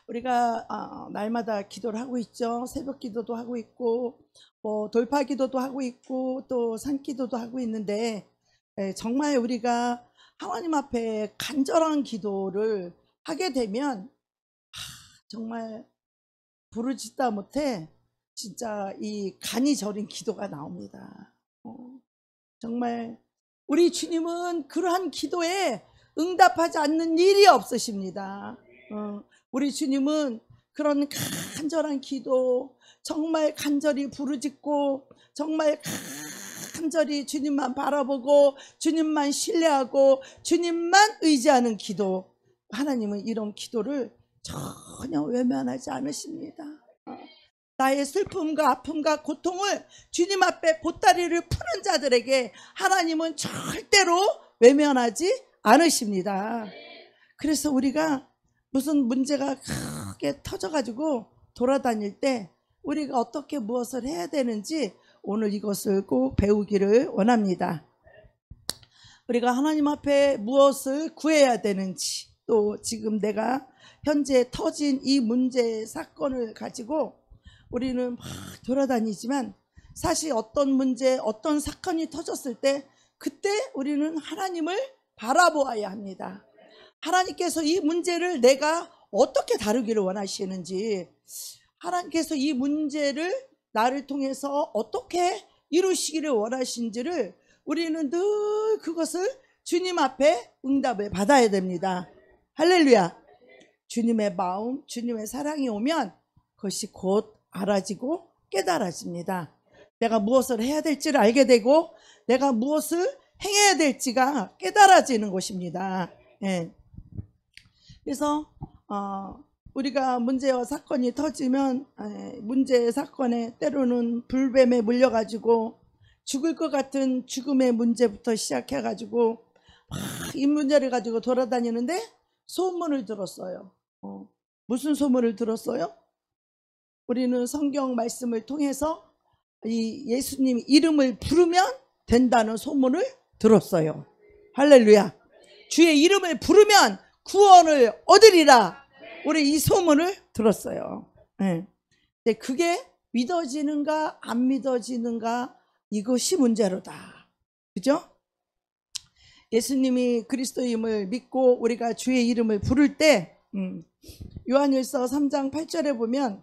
우리가 날마다 기도를 하고 있죠. 새벽 기도도 하고 있고 돌파 기도도 하고 있고 또 산기도도 하고 있는데 정말 우리가 하나님 앞에 간절한 기도를 하게 되면 정말 부르짖다 못해 진짜 이 간이 저린 기도가 나옵니다. 정말 우리 주님은 그러한 기도에 응답하지 않는 일이 없으십니다. 우리 주님은 그런 간절한 기도, 정말 간절히 부르짖고 정말 간절히 주님만 바라보고 주님만 신뢰하고 주님만 의지하는 기도, 하나님은 이런 기도를 전혀 외면하지 않으십니다. 나의 슬픔과 아픔과 고통을 주님 앞에 보따리를 푸는 자들에게 하나님은 절대로 외면하지 않으십니다. 그래서 우리가 무슨 문제가 크게 터져가지고 돌아다닐 때 우리가 어떻게 무엇을 해야 되는지 오늘 이것을 꼭 배우기를 원합니다. 우리가 하나님 앞에 무엇을 구해야 되는지, 또 지금 내가 현재 터진 이 문제 사건을 가지고 우리는 막 돌아다니지만 사실 어떤 문제, 어떤 사건이 터졌을 때 그때 우리는 하나님을 바라보아야 합니다. 하나님께서 이 문제를 내가 어떻게 다루기를 원하시는지, 하나님께서 이 문제를 나를 통해서 어떻게 이루시기를 원하신지를 우리는 늘 그것을 주님 앞에 응답을 받아야 됩니다. 할렐루야. 주님의 마음, 주님의 사랑이 오면 그것이 곧 알아지고 깨달아집니다. 내가 무엇을 해야 될지를 알게 되고 내가 무엇을 행해야 될지가 깨달아지는 것입니다. 예. 그래서 우리가 문제와 사건이 터지면 문제 사건에 때로는 불뱀에 물려가지고 죽을 것 같은 죽음의 문제부터 시작해가지고 이 문제를 가지고 돌아다니는데 소문을 들었어요. 무슨 소문을 들었어요? 우리는 성경 말씀을 통해서 이 예수님 이름을 부르면 된다는 소문을 들었어요. 할렐루야. 주의 이름을 부르면 구원을 얻으리라. 우리 이 소문을 들었어요. 네. 근데 그게 믿어지는가 안 믿어지는가, 이것이 문제로다. 그죠? 예수님이 그리스도임을 믿고 우리가 주의 이름을 부를 때 요한일서 3장 8절에 보면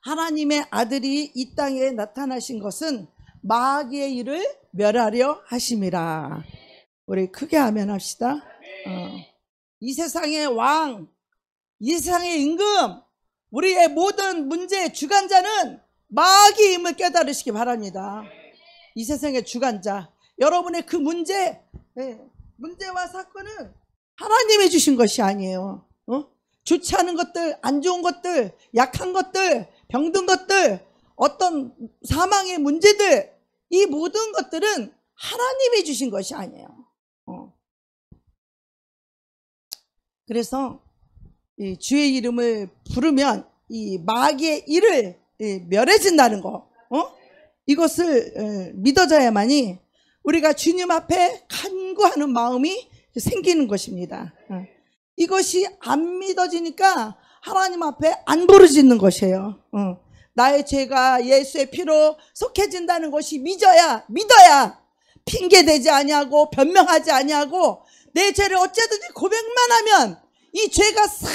하나님의 아들이 이 땅에 나타나신 것은 마귀의 일을 멸하려 하심이라. 우리 크게 아멘 합시다. 이 세상의 왕, 이 세상의 임금, 우리의 모든 문제의 주관자는 마귀임을 깨달으시기 바랍니다. 이 세상의 주관자, 여러분의 그 문제와 사건은 하나님이 주신 것이 아니에요. 좋지 않은 것들, 안 좋은 것들, 약한 것들, 병든 것들, 어떤 사망의 문제들, 이 모든 것들은 하나님이 주신 것이 아니에요. 그래서 이 주의 이름을 부르면 이 마귀의 일을 멸해진다는 거, 이것을 믿어져야만이 우리가 주님 앞에 간구하는 마음이 생기는 것입니다. 이것이 안 믿어지니까 하나님 앞에 안 부르짖는 것이에요. 나의 죄가 예수의 피로 속해진다는 것이 믿어야 핑계대지 아니하고 변명하지 아니하고 내 죄를 어쨌든지 고백만 하면 이 죄가 싹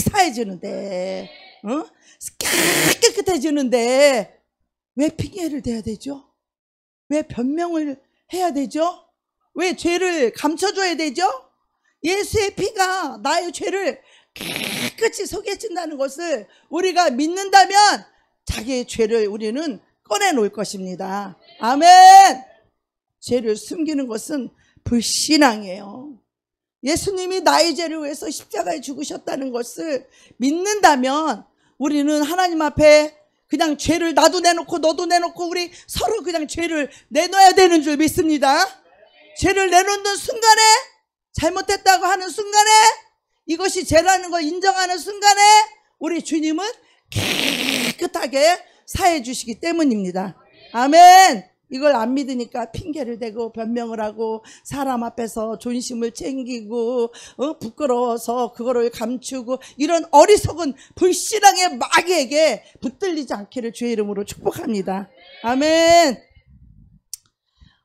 사해지는데, 깨끗해지는데 왜 핑계를 대야 되죠? 왜 변명을 해야 되죠? 왜 죄를 감춰줘야 되죠? 예수의 피가 나의 죄를 깨끗이 속해진다는 것을 우리가 믿는다면 자기의 죄를 우리는 꺼내놓을 것입니다. 아멘. 죄를 숨기는 것은 불신앙이에요. 예수님이 나의 죄를 위해서 십자가에 죽으셨다는 것을 믿는다면 우리는 하나님 앞에 그냥 죄를 나도 내놓고 너도 내놓고 우리 서로 그냥 죄를 내놔야 되는 줄 믿습니다. 죄를 내놓는 순간에, 잘못했다고 하는 순간에, 이것이 죄라는 걸 인정하는 순간에 우리 주님은 깨끗하게 사해 주시기 때문입니다. 아멘. 이걸 안 믿으니까 핑계를 대고 변명을 하고 사람 앞에서 존심을 챙기고 부끄러워서 그거를 감추고 이런 어리석은 불신앙의 마귀에게 붙들리지 않기를 주의 이름으로 축복합니다. 아멘.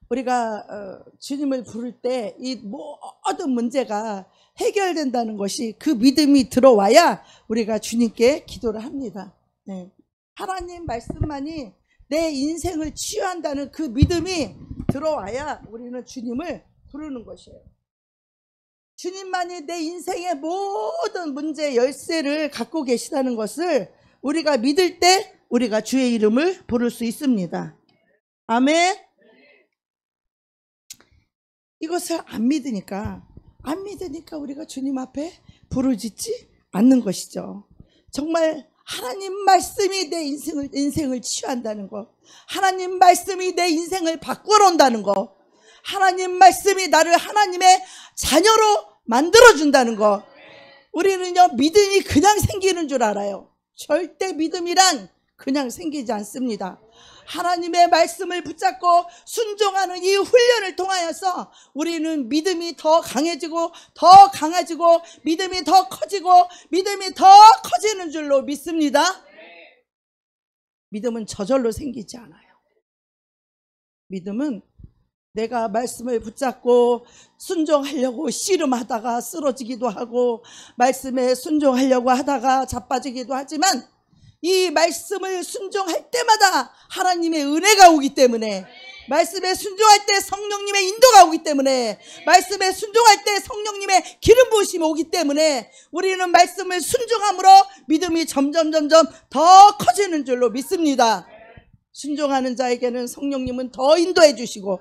우리가 주님을 부를 때 이 모든 문제가 해결된다는 것이 그 믿음이 들어와야 우리가 주님께 기도를 합니다. 네. 하나님 말씀만이 내 인생을 치유한다는 그 믿음이 들어와야 우리는 주님을 부르는 것이에요. 주님만이 내 인생의 모든 문제 열쇠를 갖고 계시다는 것을 우리가 믿을 때 우리가 주의 이름을 부를 수 있습니다. 아멘. 이것을 안 믿으니까 우리가 주님 앞에 부르짖지 않는 것이죠. 정말 하나님 말씀이 내 인생을 치유한다는 것, 하나님 말씀이 내 인생을 바꿔놓는다는 것, 하나님 말씀이 나를 하나님의 자녀로 만들어준다는 것, 우리는요 믿음이 그냥 생기는 줄 알아요. 절대 믿음이란 그냥 생기지 않습니다. 하나님의 말씀을 붙잡고 순종하는 이 훈련을 통하여서 우리는 믿음이 더 강해지고 더 강해지고 믿음이 더 커지고 믿음이 더 커지는 줄로 믿습니다. 믿음은 저절로 생기지 않아요. 믿음은 내가 말씀을 붙잡고 순종하려고 씨름하다가 쓰러지기도 하고 말씀에 순종하려고 하다가 자빠지기도 하지만 이 말씀을 순종할 때마다 하나님의 은혜가 오기 때문에, 말씀에 순종할 때 성령님의 인도가 오기 때문에, 말씀에 순종할 때 성령님의 기름 부으심이 오기 때문에 우리는 말씀을 순종함으로 믿음이 점점 더 커지는 줄로 믿습니다. 순종하는 자에게는 성령님은 더 인도해 주시고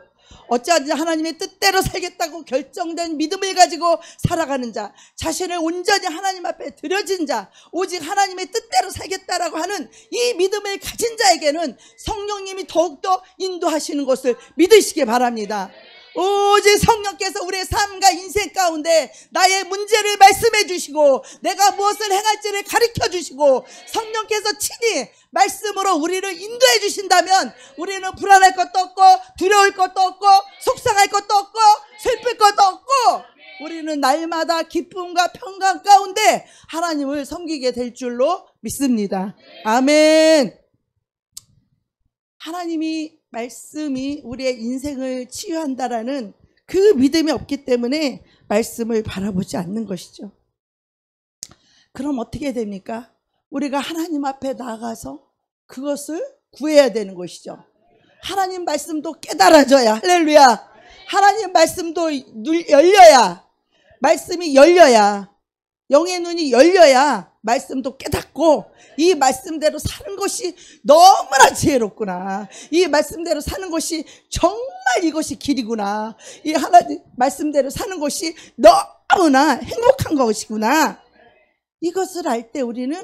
어찌하든지 하나님의 뜻대로 살겠다고 결정된 믿음을 가지고 살아가는 자, 자신을 온전히 하나님 앞에 드려진 자, 오직 하나님의 뜻대로 살겠다라고 하는 이 믿음을 가진 자에게는 성령님이 더욱더 인도하시는 것을 믿으시기 바랍니다. 오직 성령께서 우리의 삶과 인생 가운데 나의 문제를 말씀해 주시고 내가 무엇을 행할지를 가르쳐 주시고 성령께서 친히 말씀으로 우리를 인도해 주신다면 우리는 불안할 것도 없고 두려울 것도 없고 속상할 것도 없고 슬플 것도 없고 우리는 날마다 기쁨과 평강 가운데 하나님을 섬기게 될 줄로 믿습니다. 아멘. 하나님이 말씀이 우리의 인생을 치유한다라는 그 믿음이 없기 때문에 말씀을 바라보지 않는 것이죠. 그럼 어떻게 됩니까? 우리가 하나님 앞에 나가서 그것을 구해야 되는 것이죠. 하나님 말씀도 깨달아져야, 할렐루야. 하나님 말씀도 열려야, 말씀이 열려야, 영의 눈이 열려야 말씀도 깨닫고 이 말씀대로 사는 것이 너무나 지혜롭구나. 이 말씀대로 사는 것이 정말 이것이 길이구나. 이 하나님 말씀대로 사는 것이 너무나 행복한 것이구나. 이것을 알 때 우리는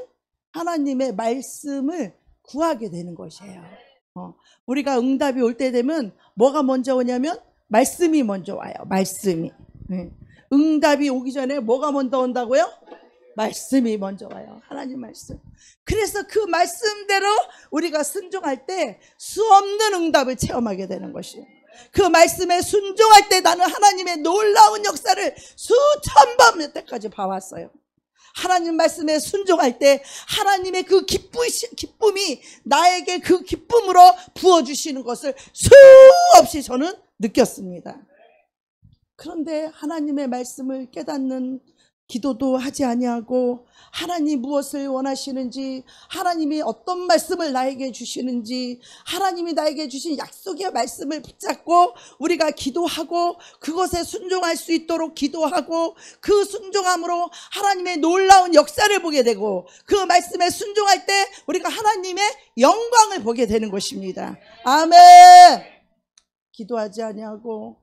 하나님의 말씀을 구하게 되는 것이에요. 우리가 응답이 올 때 되면 뭐가 먼저 오냐면 말씀이 먼저 와요. 말씀이. 응답이 오기 전에 뭐가 먼저 온다고요? 말씀이 먼저 와요. 하나님 말씀. 그래서 그 말씀대로 우리가 순종할 때 수없는 응답을 체험하게 되는 것이에요. 그 말씀에 순종할 때 나는 하나님의 놀라운 역사를 수천 번 여태까지 봐왔어요. 하나님 말씀에 순종할 때 하나님의 그 기쁨이 나에게 그 기쁨으로 부어주시는 것을 수없이 저는 느꼈습니다. 그런데 하나님의 말씀을 깨닫는 기도도 하지 아니하고 하나님 무엇을 원하시는지, 하나님이 어떤 말씀을 나에게 주시는지, 하나님이 나에게 주신 약속의 말씀을 붙잡고 우리가 기도하고 그것에 순종할 수 있도록 기도하고 그 순종함으로 하나님의 놀라운 역사를 보게 되고 그 말씀에 순종할 때 우리가 하나님의 영광을 보게 되는 것입니다. 아멘. 기도하지 아니하고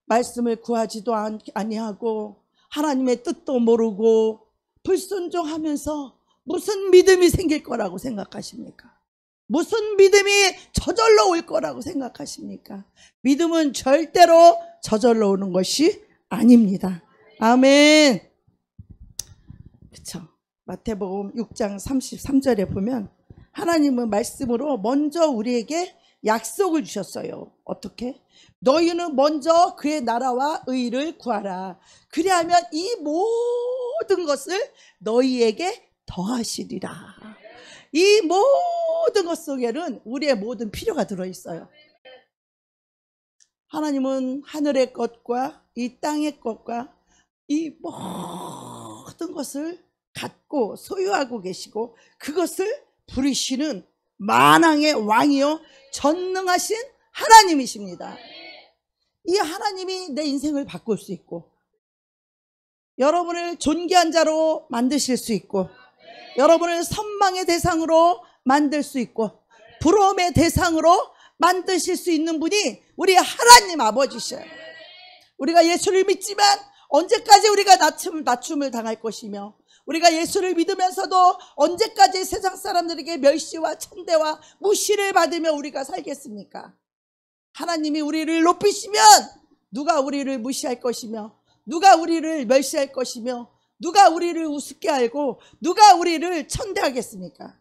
말씀을 구하지도 아니하고 하나님의 뜻도 모르고 불순종하면서 무슨 믿음이 생길 거라고 생각하십니까? 무슨 믿음이 저절로 올 거라고 생각하십니까? 믿음은 절대로 저절로 오는 것이 아닙니다. 아멘. 그렇죠. 마태복음 6장 33절에 보면 하나님은 말씀으로 먼저 우리에게 약속을 주셨어요. 어떻게? 너희는 먼저 그의 나라와 의를 구하라. 그리하면 이 모든 것을 너희에게 더하시리라. 이 모든 것 속에는 우리의 모든 필요가 들어있어요. 하나님은 하늘의 것과 이 땅의 것과 이 모든 것을 갖고 소유하고 계시고 그것을 부리시는 만왕의 왕이요 전능하신 하나님이십니다. 이 하나님이 내 인생을 바꿀 수 있고 여러분을 존귀한 자로 만드실 수 있고 여러분을 선망의 대상으로 만들 수 있고 부러움의 대상으로 만드실 수 있는 분이 우리 하나님 아버지셔요. 우리가 예수를 믿지만 언제까지 우리가 낮춤을 당할 것이며 우리가 예수를 믿으면서도 언제까지 세상 사람들에게 멸시와 천대와 무시를 받으며 우리가 살겠습니까? 하나님이 우리를 높이시면 누가 우리를 무시할 것이며 누가 우리를 멸시할 것이며 누가 우리를 우습게 알고 누가 우리를 천대하겠습니까?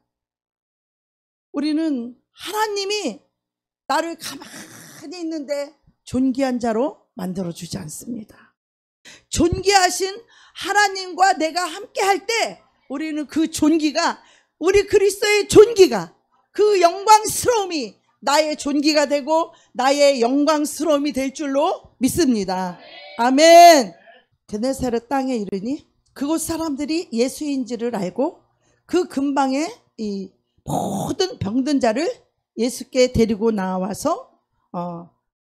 우리는 하나님이 나를 가만히 있는데 존귀한 자로 만들어주지 않습니다. 존귀하신 하나님과 내가 함께 할 때 우리는 그 존귀가 우리 그리스도의 존귀가 그 영광스러움이 나의 존귀가 되고 나의 영광스러움이 될 줄로 믿습니다. 아멘. 게네사렛 땅에 이르니 그곳 사람들이 예수인지를 알고 그 근방에 이 모든 병든 자를 예수께 데리고 나와서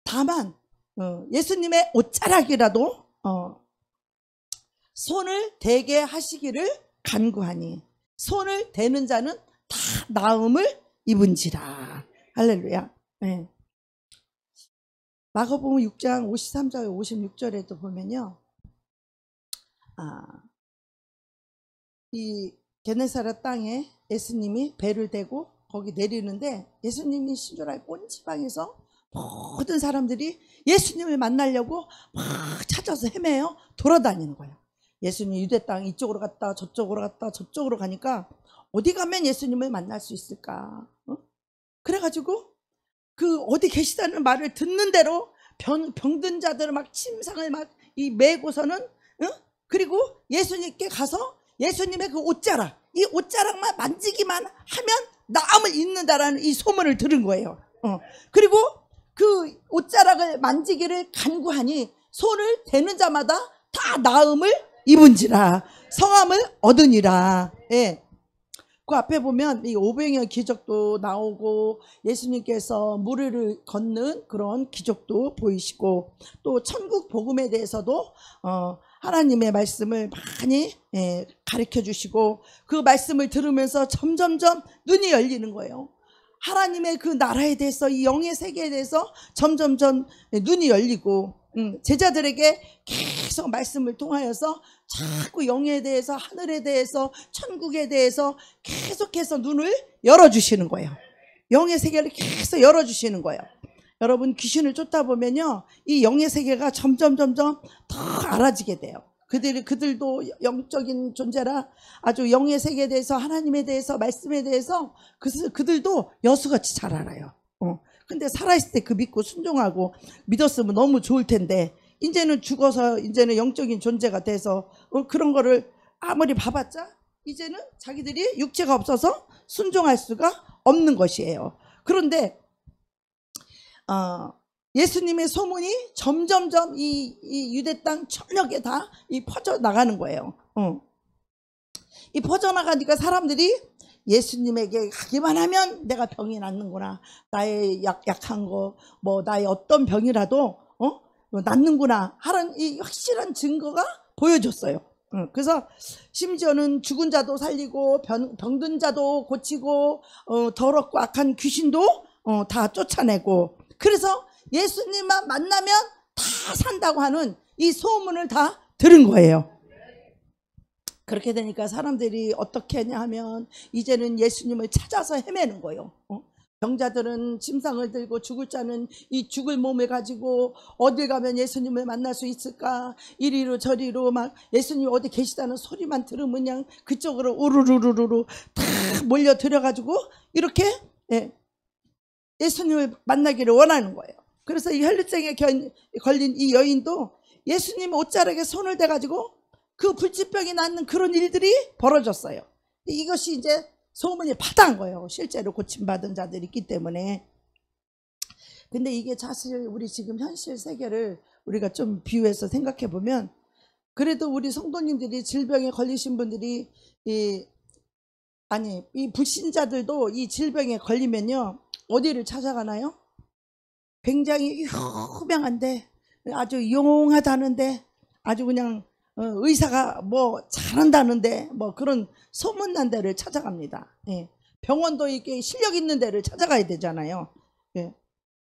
다만 예수님의 옷자락이라도 손을 대게 하시기를 간구하니 손을 대는 자는 다 나음을 입은지라. 할렐루야. 네. 마가복음 6장 53절 56절에도 보면요, 이 게네사렛 땅에 예수님이 배를 대고 거기 내리는데 예수님이 신주라의 온 지방에서 모든 사람들이 예수님을 만나려고 막 찾아서 헤매요. 돌아다니는 거예요. 예수님 유대 땅 이쪽으로 갔다 저쪽으로 갔다 저쪽으로 가니까 어디 가면 예수님을 만날 수 있을까? 그래가지고 그 어디 계시다는 말을 듣는 대로 병든 자들을 막 침상을 막 이 메고서는 그리고 예수님께 가서 예수님의 그 옷자락 이 옷자락만 만지기만 하면 나음을 입는다라는 이 소문을 들은 거예요. 그리고 그 옷자락을 만지기를 간구하니 손을 대는 자마다 다 나음을 입은지라 성함을 얻으니라. 예. 그 앞에 보면 이 오병이어 기적도 나오고 예수님께서 무리를 걷는 그런 기적도 보이시고 또 천국 복음에 대해서도 하나님의 말씀을 많이 가르쳐 주시고 그 말씀을 들으면서 점점점 눈이 열리는 거예요. 하나님의 그 나라에 대해서 이 영의 세계에 대해서 점점점 눈이 열리고 제자들에게 계속 말씀을 통하여서 자꾸 영에 대해서 하늘에 대해서 천국에 대해서 계속해서 눈을 열어주시는 거예요. 영의 세계를 계속 열어주시는 거예요. 여러분 귀신을 쫓다 보면요 이 영의 세계가 점점 더 알아지게 돼요. 그들도 영적인 존재라 아주 영의 세계에 대해서 하나님에 대해서 말씀에 대해서 그들도 여수같이 잘 알아요. 근데 살아있을 때 그 믿고 순종하고 믿었으면 너무 좋을 텐데 이제는 죽어서 이제는 영적인 존재가 돼서 그런 거를 아무리 봐봤자 이제는 자기들이 육체가 없어서 순종할 수가 없는 것이에요. 그런데 예수님의 소문이 점점점 이 유대 땅 전역에 다 퍼져 나가는 거예요. 이 퍼져 나가니까 사람들이 예수님에게 가기만 하면 내가 병이 낫는구나. 나의 약한 거, 뭐 나의 어떤 병이라도 낫는구나 하는 이 확실한 증거가 보여줬어요. 그래서 심지어는 죽은 자도 살리고 병든 자도 고치고 더럽고 악한 귀신도 다 쫓아내고 그래서 예수님만 만나면 다 산다고 하는 이 소문을 다 들은 거예요. 그렇게 되니까 사람들이 어떻게 하냐 하면 이제는 예수님을 찾아서 헤매는 거예요. 병자들은 침상을 들고 죽을 자는 이 죽을 몸을 가지고 어딜 가면 예수님을 만날 수 있을까 이리로 저리로 막 예수님 어디 계시다는 소리만 들으면 그냥 그쪽으로 우르르르르 다 몰려 들어가지고 이렇게 예수님을 만나기를 원하는 거예요. 그래서 이 혈루증에 걸린 이 여인도 예수님 옷자락에 손을 대가지고 그 불치병이 낫는 그런 일들이 벌어졌어요. 이것이 이제 소문이 파다한 거예요. 실제로 고침받은 자들이 있기 때문에. 근데 이게 사실 우리 지금 현실 세계를 우리가 좀 비유해서 생각해 보면, 그래도 우리 성도님들이 질병에 걸리신 분들이 이 불신자들도 이 질병에 걸리면요 어디를 찾아가나요? 굉장히 유명한데, 아주 용하다는데, 아주 그냥 의사가 뭐 잘한다는데 뭐 그런 소문난 데를 찾아갑니다. 예. 병원도 이렇게 실력 있는 데를 찾아가야 되잖아요. 예.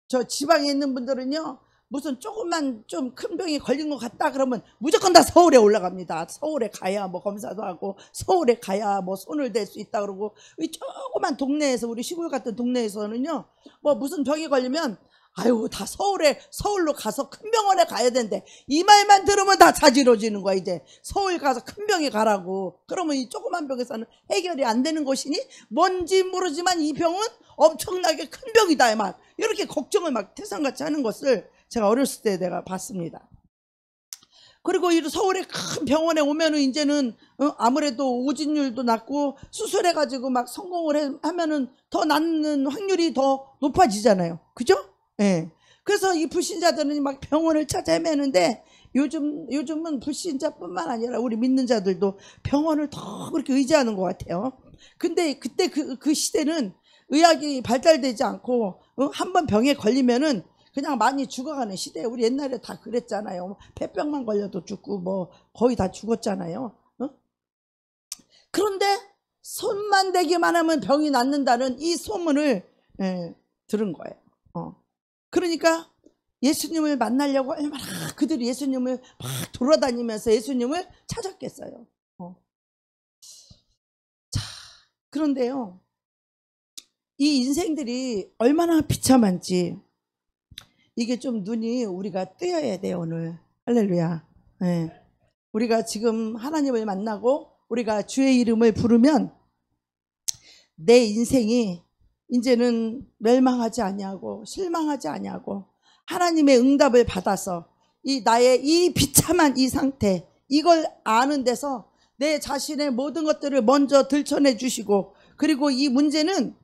저 지방에 있는 분들은요 무슨 조금만 좀 큰 병이 걸린 것 같다 그러면 무조건 다 서울에 올라갑니다. 서울에 가야 뭐 검사도 하고, 서울에 가야 뭐 손을 댈 수 있다 그러고, 이 조그만 동네에서, 우리 시골 같은 동네에서는요 뭐 무슨 병이 걸리면 아유 다 서울로 가서 큰 병원에 가야 된대. 이 말만 들으면 다 자지러지는 거야. 이제 서울 가서 큰 병에 가라고. 그러면 이 조그만 병에서는 해결이 안 되는 것이니 뭔지 모르지만 이 병은 엄청나게 큰 병이다 막 이렇게 걱정을 막 태산같이 하는 것을 제가 어렸을 때 내가 봤습니다. 그리고 이 서울에 큰 병원에 오면은 이제는 아무래도 오진율도 낮고 수술해가지고 막 성공을 하면은 더 낫는 확률이 더 높아지잖아요. 그죠? 예. 그래서 이 불신자들은 막 병원을 찾아 헤매는데, 요즘은 불신자뿐만 아니라 우리 믿는 자들도 병원을 더 그렇게 의지하는 것 같아요. 근데 그때 그 시대는 의학이 발달되지 않고 한번 병에 걸리면은 그냥 많이 죽어가는 시대에, 우리 옛날에 다 그랬잖아요. 폐병만 걸려도 죽고 뭐 거의 다 죽었잖아요. 그런데 손만 대기만 하면 병이 낫는다는 이 소문을 들은 거예요. 그러니까 예수님을 만나려고 얼마나 그들이 예수님을 막 돌아다니면서 예수님을 찾았겠어요. 자, 그런데요 이 인생들이 얼마나 비참한지 이게 좀 눈이 우리가 뜨여야 돼요. 오늘 할렐루야. 네. 우리가 지금 하나님을 만나고 우리가 주의 이름을 부르면 내 인생이 이제는 멸망하지 아니하고 실망하지 아니하고 하나님의 응답을 받아서 이 나의 이 비참한 이 상태, 이걸 아는 데서 내 자신의 모든 것들을 먼저 들춰내 주시고, 그리고 이 문제는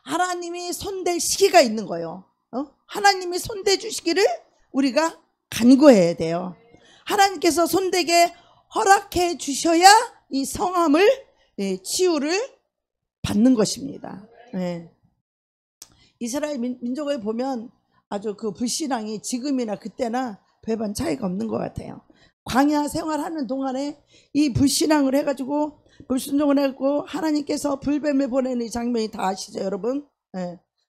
하나님이 손댈 시기가 있는 거예요. 하나님이 손대 주시기를 우리가 간구해야 돼요. 하나님께서 손대게 허락해 주셔야 이 성함을 치유를 받는 것입니다. 이스라엘 민족을 보면 아주 그 불신앙이 지금이나 그때나 별반 차이가 없는 것 같아요. 광야 생활하는 동안에 이 불신앙을 해가지고 불순종을 했고, 하나님께서 불뱀을 보내는 이 장면이 다 아시죠 여러분?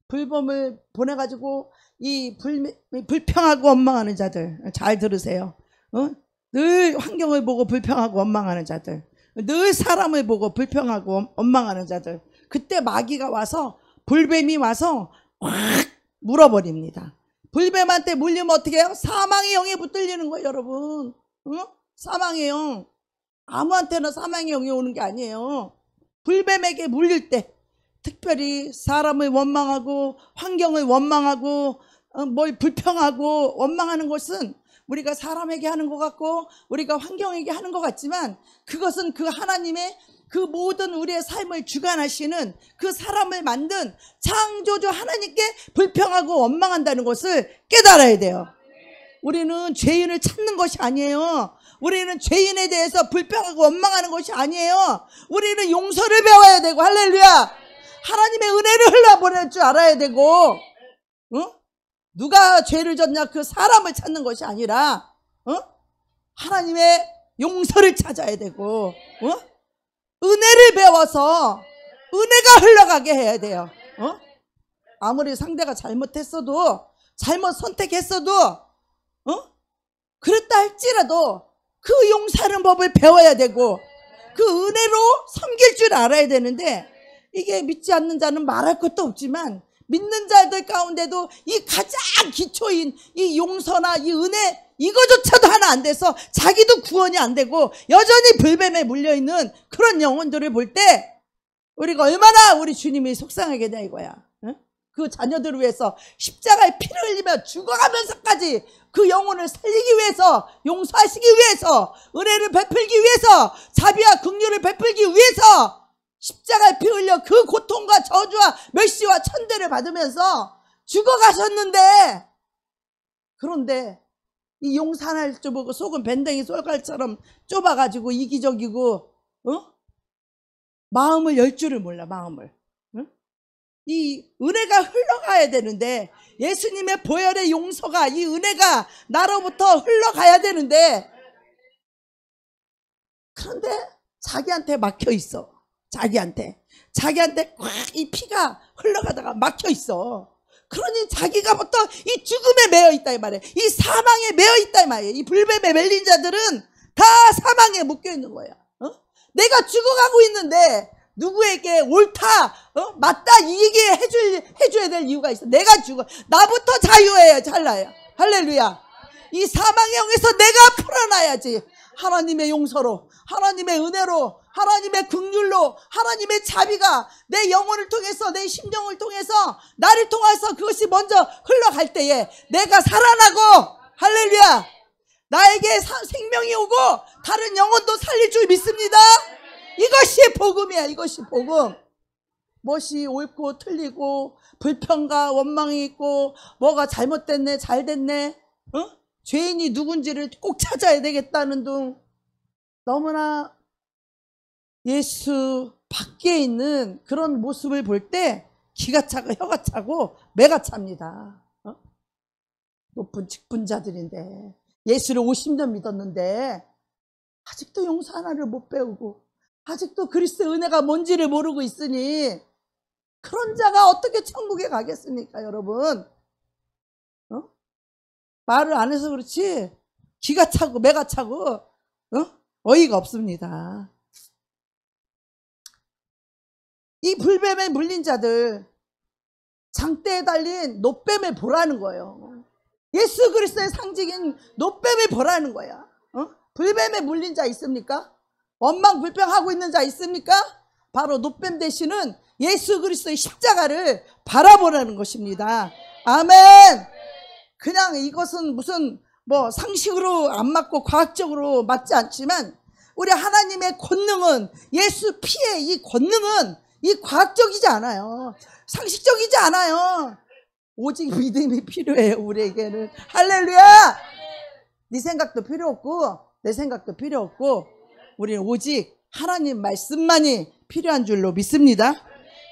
불뱀을 보내가지고 이 불평하고 원망하는 자들, 잘 들으세요. 늘 환경을 보고 불평하고 원망하는 자들, 늘 사람을 보고 불평하고 원망하는 자들, 그때 마귀가 와서, 불뱀이 와서 확 물어버립니다. 불뱀한테 물리면 어떻게 해요? 사망의 영에 붙들리는 거예요 여러분. 사망의 영, 아무한테나 사망의 영이 오는 게 아니에요. 불뱀에게 물릴 때 특별히 사람을 원망하고 환경을 원망하고 뭘 불평하고 원망하는 것은 우리가 사람에게 하는 것 같고 우리가 환경에게 하는 것 같지만, 그것은 그 하나님의 그 모든 우리의 삶을 주관하시는 그 사람을 만든 창조주 하나님께 불평하고 원망한다는 것을 깨달아야 돼요. 우리는 죄인을 찾는 것이 아니에요. 우리는 죄인에 대해서 불평하고 원망하는 것이 아니에요. 우리는 용서를 배워야 되고, 할렐루야, 하나님의 은혜를 흘려보낼 줄 알아야 되고, 누가 죄를 졌냐 그 사람을 찾는 것이 아니라 하나님의 용서를 찾아야 되고, 은혜를 배워서 은혜가 흘러가게 해야 돼요. 아무리 상대가 잘못했어도, 잘못 선택했어도, 그랬다 할지라도 그 용서하는 법을 배워야 되고 그 은혜로 섬길 줄 알아야 되는데, 이게 믿지 않는 자는 말할 것도 없지만 믿는 자들 가운데도 이 가장 기초인 이 용서나 이 은혜, 이거조차도 하나 안 돼서 자기도 구원이 안 되고 여전히 불뱀에 물려있는 그런 영혼들을 볼 때 우리가 얼마나 우리 주님이 속상하겠냐 이거야. 그 자녀들을 위해서 십자가에 피를 흘리며 죽어가면서까지 그 영혼을 살리기 위해서, 용서하시기 위해서, 은혜를 베풀기 위해서, 자비와 긍휼을 베풀기 위해서 십자가에 피 흘려 그 고통과 저주와 멸시와 천대를 받으면서 죽어가셨는데, 그런데 이 용산할 줄 보고 속은 밴댕이 쏠갈처럼 좁아가지고 이기적이고 마음을 열 줄을 몰라. 마음을. 이 은혜가 흘러가야 되는데, 예수님의 보혈의 용서가, 이 은혜가 나로부터 흘러가야 되는데, 그런데 자기한테 막혀 있어. 자기한테 꽉 이 피가 흘러가다가 막혀 있어. 그러니 자기가부터 이 죽음에 매여 있다 이 말이에요. 이 사망에 매여 있다 이 말이에요. 이 불뱀에 멜린 자들은 다 사망에 묶여 있는 거야. 내가 죽어가고 있는데 누구에게 옳다, 맞다 이 얘기 해줘야 될 이유가 있어. 내가 죽어. 나부터 자유해야 잘나요. 할렐루야. 이 사망의 영에서 내가 풀어나야지. 하나님의 용서로, 하나님의 은혜로, 하나님의 긍휼로, 하나님의 자비가 내 영혼을 통해서, 내 심령을 통해서, 나를 통해서 그것이 먼저 흘러갈 때에 내가 살아나고, 할렐루야, 나에게 생명이 오고 다른 영혼도 살릴 줄 믿습니다. 이것이 복음이야. 이것이 복음. 무엇이 옳고 틀리고 불평과 원망이 있고 뭐가 잘못됐네 잘됐네, 죄인이 누군지를 꼭 찾아야 되겠다는 등 너무나 예수 밖에 있는 그런 모습을 볼 때 기가 차고 혀가 차고 매가 찹니다. 높은 직분자들인데, 예수를 50년 믿었는데 아직도 용서 하나를 못 배우고 아직도 그리스도의 은혜가 뭔지를 모르고 있으니 그런 자가 어떻게 천국에 가겠습니까, 여러분? 말을 안 해서 그렇지 기가 차고 매가 차고 어이가 없습니다. 이 불뱀에 물린 자들, 장대에 달린 놋뱀을 보라는 거예요. 예수 그리스도의 상징인 놋뱀을 보라는 거야. 불뱀에 물린 자 있습니까? 원망 불평하고 있는 자 있습니까? 바로 놋뱀 대신은 예수 그리스도의 십자가를 바라보라는 것입니다. 아멘. 그냥 이것은 무슨 뭐 상식으로 안 맞고 과학적으로 맞지 않지만 우리 하나님의 권능은, 예수 피의 이 권능은 이 과학적이지 않아요. 상식적이지 않아요. 오직 믿음이 필요해요, 우리에게는. 할렐루야. 네 생각도 필요 없고 내 생각도 필요 없고 우리는 오직 하나님 말씀만이 필요한 줄로 믿습니다.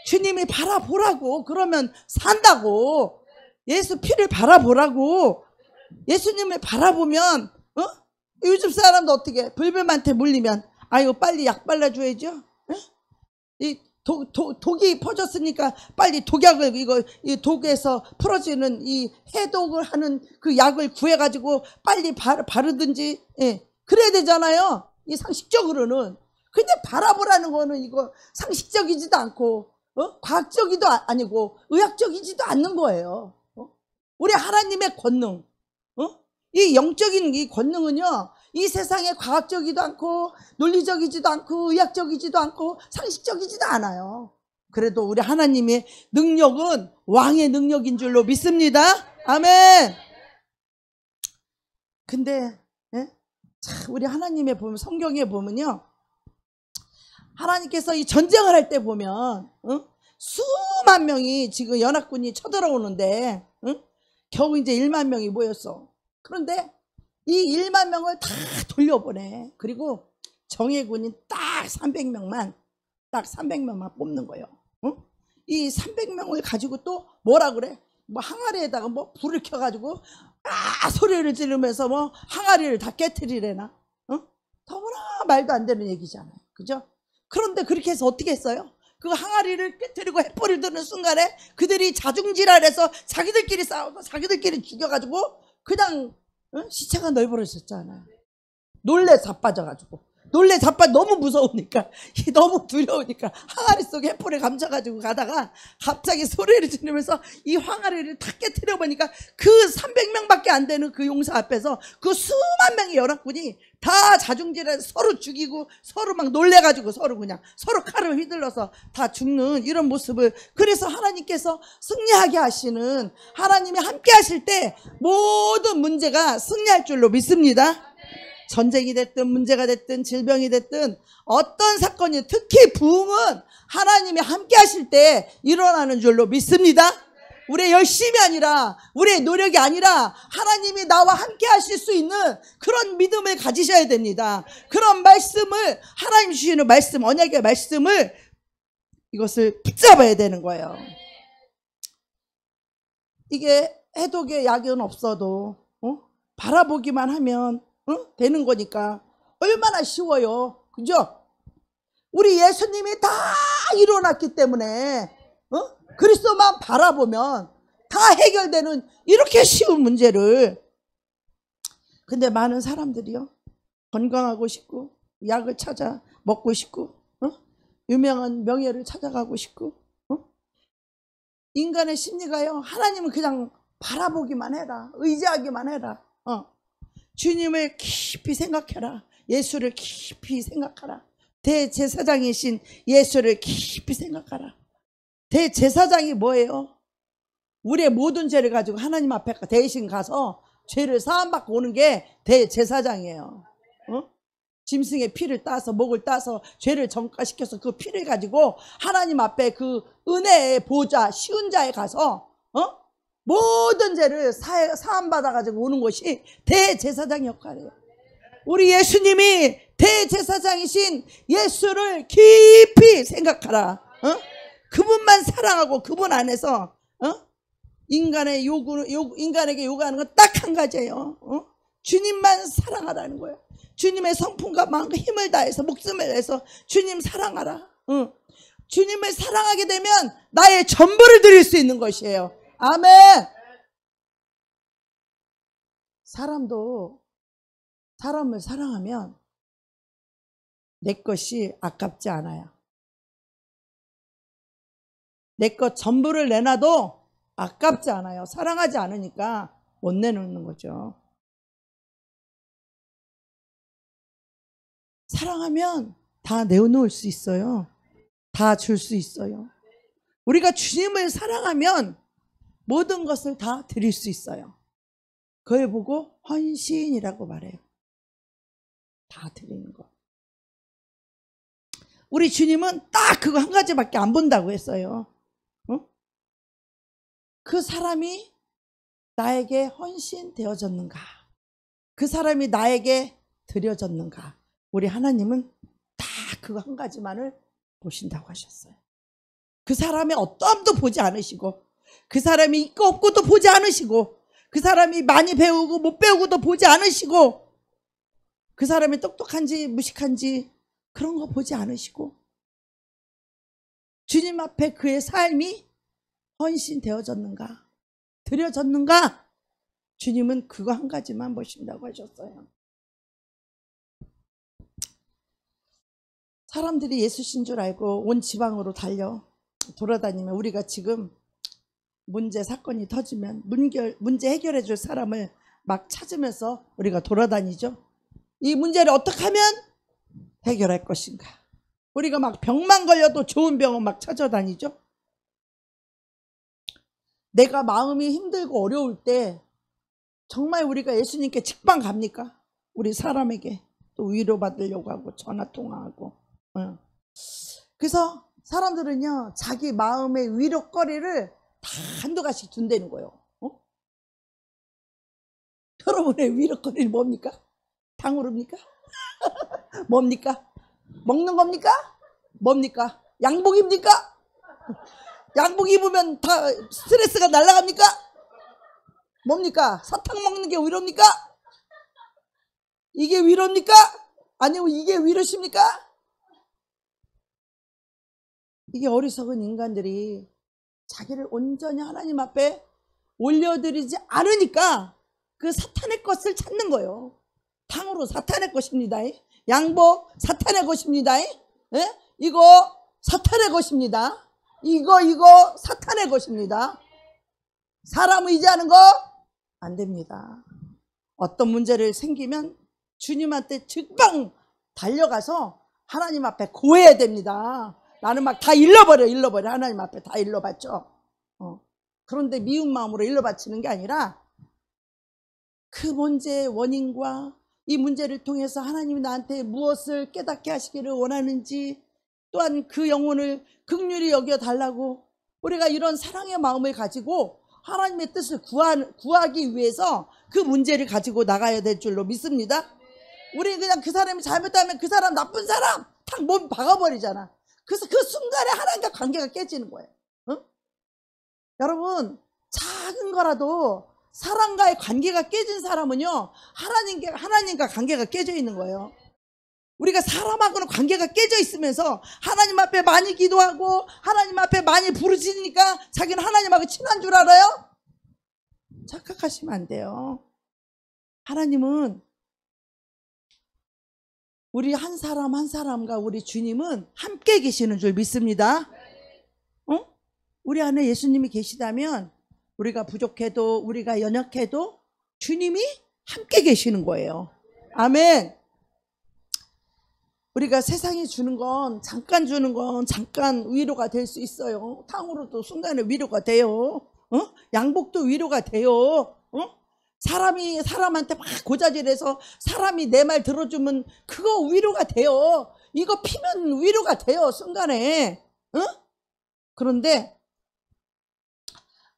주님이 바라보라고, 그러면 산다고. 예수 피를 바라보라고. 예수님을 바라보면 요즘 사람도 어떻게 불뱀한테 물리면 아유 빨리 약 발라줘야죠. 이 독이 퍼졌으니까 빨리 독약을, 이 독에서 풀어지는 이 해독을 하는 그 약을 구해가지고 빨리 바르든지, 그래야 되잖아요. 이 상식적으로는. 근데 바라보라는 거는 이거 상식적이지도 않고 과학적이도 아니고 의학적이지도 않는 거예요. 우리 하나님의 권능, 이 영적인 이 권능은요, 이 세상에 과학적이지도 않고 논리적이지도 않고 의학적이지도 않고 상식적이지도 않아요. 그래도 우리 하나님의 능력은 왕의 능력인 줄로 믿습니다. 아멘. 근데 우리 하나님의 보면, 성경에 보면요, 하나님께서 이 전쟁을 할 때 보면 수만 명이 지금 연합군이 쳐들어오는데 겨우 이제 1만 명이 모였어. 그런데 이 1만 명을 다 돌려보내. 그리고 정예군이 딱 300명만 뽑는 거예요. 이 300명을 가지고 또 뭐라 그래? 뭐 항아리에다가 뭐 불을 켜가지고 소리를 지르면서 뭐 항아리를 다 깨트리래나? 너무나 말도 안 되는 얘기잖아요. 그죠? 그런데 그렇게 해서 어떻게 했어요? 그 항아리를 깨트리고 횃불을 드는 순간에 그들이 자중질환해서 자기들끼리 싸우고 자기들끼리 죽여가지고 그냥 시체가 널브러졌잖아. 놀래 자빠져가지고. 놀래 자빠 너무 무서우니까 너무 두려우니까 항아리 속에 해포를 감춰가지고 가다가 갑자기 소리를 지르면서 이 항아리를 탁 깨트려 보니까 그 300명밖에 안 되는 그 용사 앞에서 그 수만 명의 연합군이 다 자중질에 서로 죽이고 서로 막 놀래가지고 서로 그냥 서로 칼을 휘둘러서 다 죽는 이런 모습을, 그래서 하나님께서 승리하게 하시는, 하나님이 함께 하실 때 모든 문제가 승리할 줄로 믿습니다. 전쟁이 됐든 문제가 됐든 질병이 됐든 어떤 사건이, 특히 부흥은 하나님이 함께 하실 때 일어나는 줄로 믿습니다. 우리의 열심이 아니라 우리의 노력이 아니라 하나님이 나와 함께 하실 수 있는 그런 믿음을 가지셔야 됩니다. 그런 말씀을, 하나님 주시는 말씀, 언약의 말씀을, 이것을 붙잡아야 되는 거예요. 이게 해독의 약은 없어도 바라보기만 하면 되는 거니까 얼마나 쉬워요. 그죠? 우리 예수님이 다 일어났기 때문에 그리스도만 바라보면 다 해결되는 이렇게 쉬운 문제를. 근데 많은 사람들이요, 건강하고 싶고 약을 찾아 먹고 싶고 유명한 명예를 찾아가고 싶고 인간의 심리가요, 하나님은 그냥 바라보기만 해라, 의지하기만 해라, 주님을 깊이 생각해라, 예수를 깊이 생각하라, 대제사장이신 예수를 깊이 생각하라. 대제사장이 뭐예요? 우리의 모든 죄를 가지고 하나님 앞에 대신 가서 죄를 사함받고 오는 게 대제사장이에요. 짐승의 피를 따서, 목을 따서 죄를 정화시켜서 그 피를 가지고 하나님 앞에 그 은혜의 보좌, 쉬운 자에 가서 모든 죄를 사함받아 가지고 오는 것이 대제사장 역할이에요. 우리 예수님이 대제사장이신 예수를 깊이 생각하라. 그분만 사랑하고 그분 안에서 인간의 인간에게 요구하는 건 딱 한 가지예요. 주님만 사랑하라는 거예요. 주님의 성품과 마음과 힘을 다해서, 목숨을 다해서 주님 사랑하라. 주님을 사랑하게 되면 나의 전부를 드릴 수 있는 것이에요. 아멘. 사람도 사람을 사랑하면 내 것이 아깝지 않아요. 내 것 전부를 내놔도 아깝지 않아요. 사랑하지 않으니까 못 내놓는 거죠. 사랑하면 다 내어놓을 수 있어요. 다 줄 수 있어요. 우리가 주님을 사랑하면 모든 것을 다 드릴 수 있어요. 그걸 보고 헌신이라고 말해요. 다 드리는 거. 우리 주님은 딱 그거 한 가지밖에 안 본다고 했어요. 그 사람이 나에게 헌신되어졌는가, 그 사람이 나에게 드려졌는가. 우리 하나님은 딱 그거 한 가지만을 보신다고 하셨어요. 그 사람의 어떠함도 보지 않으시고, 그 사람이 있고 없고도 보지 않으시고, 그 사람이 많이 배우고 못 배우고도 보지 않으시고, 그 사람이 똑똑한지 무식한지 그런 거 보지 않으시고, 주님 앞에 그의 삶이 헌신되어졌는가, 드려졌는가, 주님은 그거 한 가지만 보신다고 하셨어요. 사람들이 예수신 줄 알고 온 지방으로 달려 돌아다니면, 우리가 지금 문제 사건이 터지면 문제 해결해 줄 사람을 막 찾으면서 우리가 돌아다니죠. 이 문제를 어떻게 하면 해결할 것인가. 우리가 막 병만 걸려도 좋은 병원 막 찾아다니죠. 내가 마음이 힘들고 어려울 때 정말 우리가 예수님께 직방 갑니까? 우리 사람에게 또 위로받으려고 하고 전화통화하고. 그래서 사람들은요, 자기 마음의 위로거리를 다 한두 가지씩 둔다는 거예요. 여러분의 위로거리는 뭡니까? 탕후루입니까? 뭡니까? 먹는 겁니까? 뭡니까? 양복입니까? 양복 입으면 다 스트레스가 날아갑니까? 뭡니까? 사탕 먹는 게 위로입니까? 이게 위로입니까? 아니면 이게 위로십니까? 이게 어리석은 인간들이 자기를 온전히 하나님 앞에 올려드리지 않으니까 그 사탄의 것을 찾는 거예요. 탕후루 사탄의 것입니다. 양보 사탄의 것입니다. 예? 이거 사탄의 것입니다. 이거 사탄의 것입니다. 사람 의지하는 거 안 됩니다. 어떤 문제를 생기면 주님한테 즉방 달려가서 하나님 앞에 고해야 됩니다. 나는 막 다 일러버려. 하나님 앞에 다 일러바쳐. 그런데 미운 마음으로 일러바치는 게 아니라 그 문제의 원인과 이 문제를 통해서 하나님이 나한테 무엇을 깨닫게 하시기를 원하는지, 또한 그 영혼을 긍휼히 여겨달라고, 우리가 이런 사랑의 마음을 가지고 하나님의 뜻을 구하기 위해서 그 문제를 가지고 나가야 될 줄로 믿습니다. 우리 그냥 그 사람이 잘못하면 그 사람 나쁜 사람 탁 몸 박아버리잖아. 그래서 그 순간에 하나님과 관계가 깨지는 거예요. 응? 여러분, 작은 거라도 사람과의 관계가 깨진 사람은요, 하나님과 관계가 깨져 있는 거예요. 우리가 사람하고는 관계가 깨져 있으면서 하나님 앞에 많이 기도하고 하나님 앞에 많이 부르짖으니까 자기는 하나님하고 친한 줄 알아요? 착각하시면 안 돼요. 하나님은 우리 한 사람 한 사람과 우리 주님은 함께 계시는 줄 믿습니다. 우리 안에 예수님이 계시다면 우리가 부족해도 우리가 연약해도 주님이 함께 계시는 거예요. 아멘. 우리가 세상이 주는 건 잠깐 위로가 될 수 있어요. 탕후루도 순간에 위로가 돼요. 양복도 위로가 돼요. 사람이 사람한테 막 고자질해서 사람이 내 말 들어주면 그거 위로가 돼요. 이거 피면 위로가 돼요, 순간에. 그런데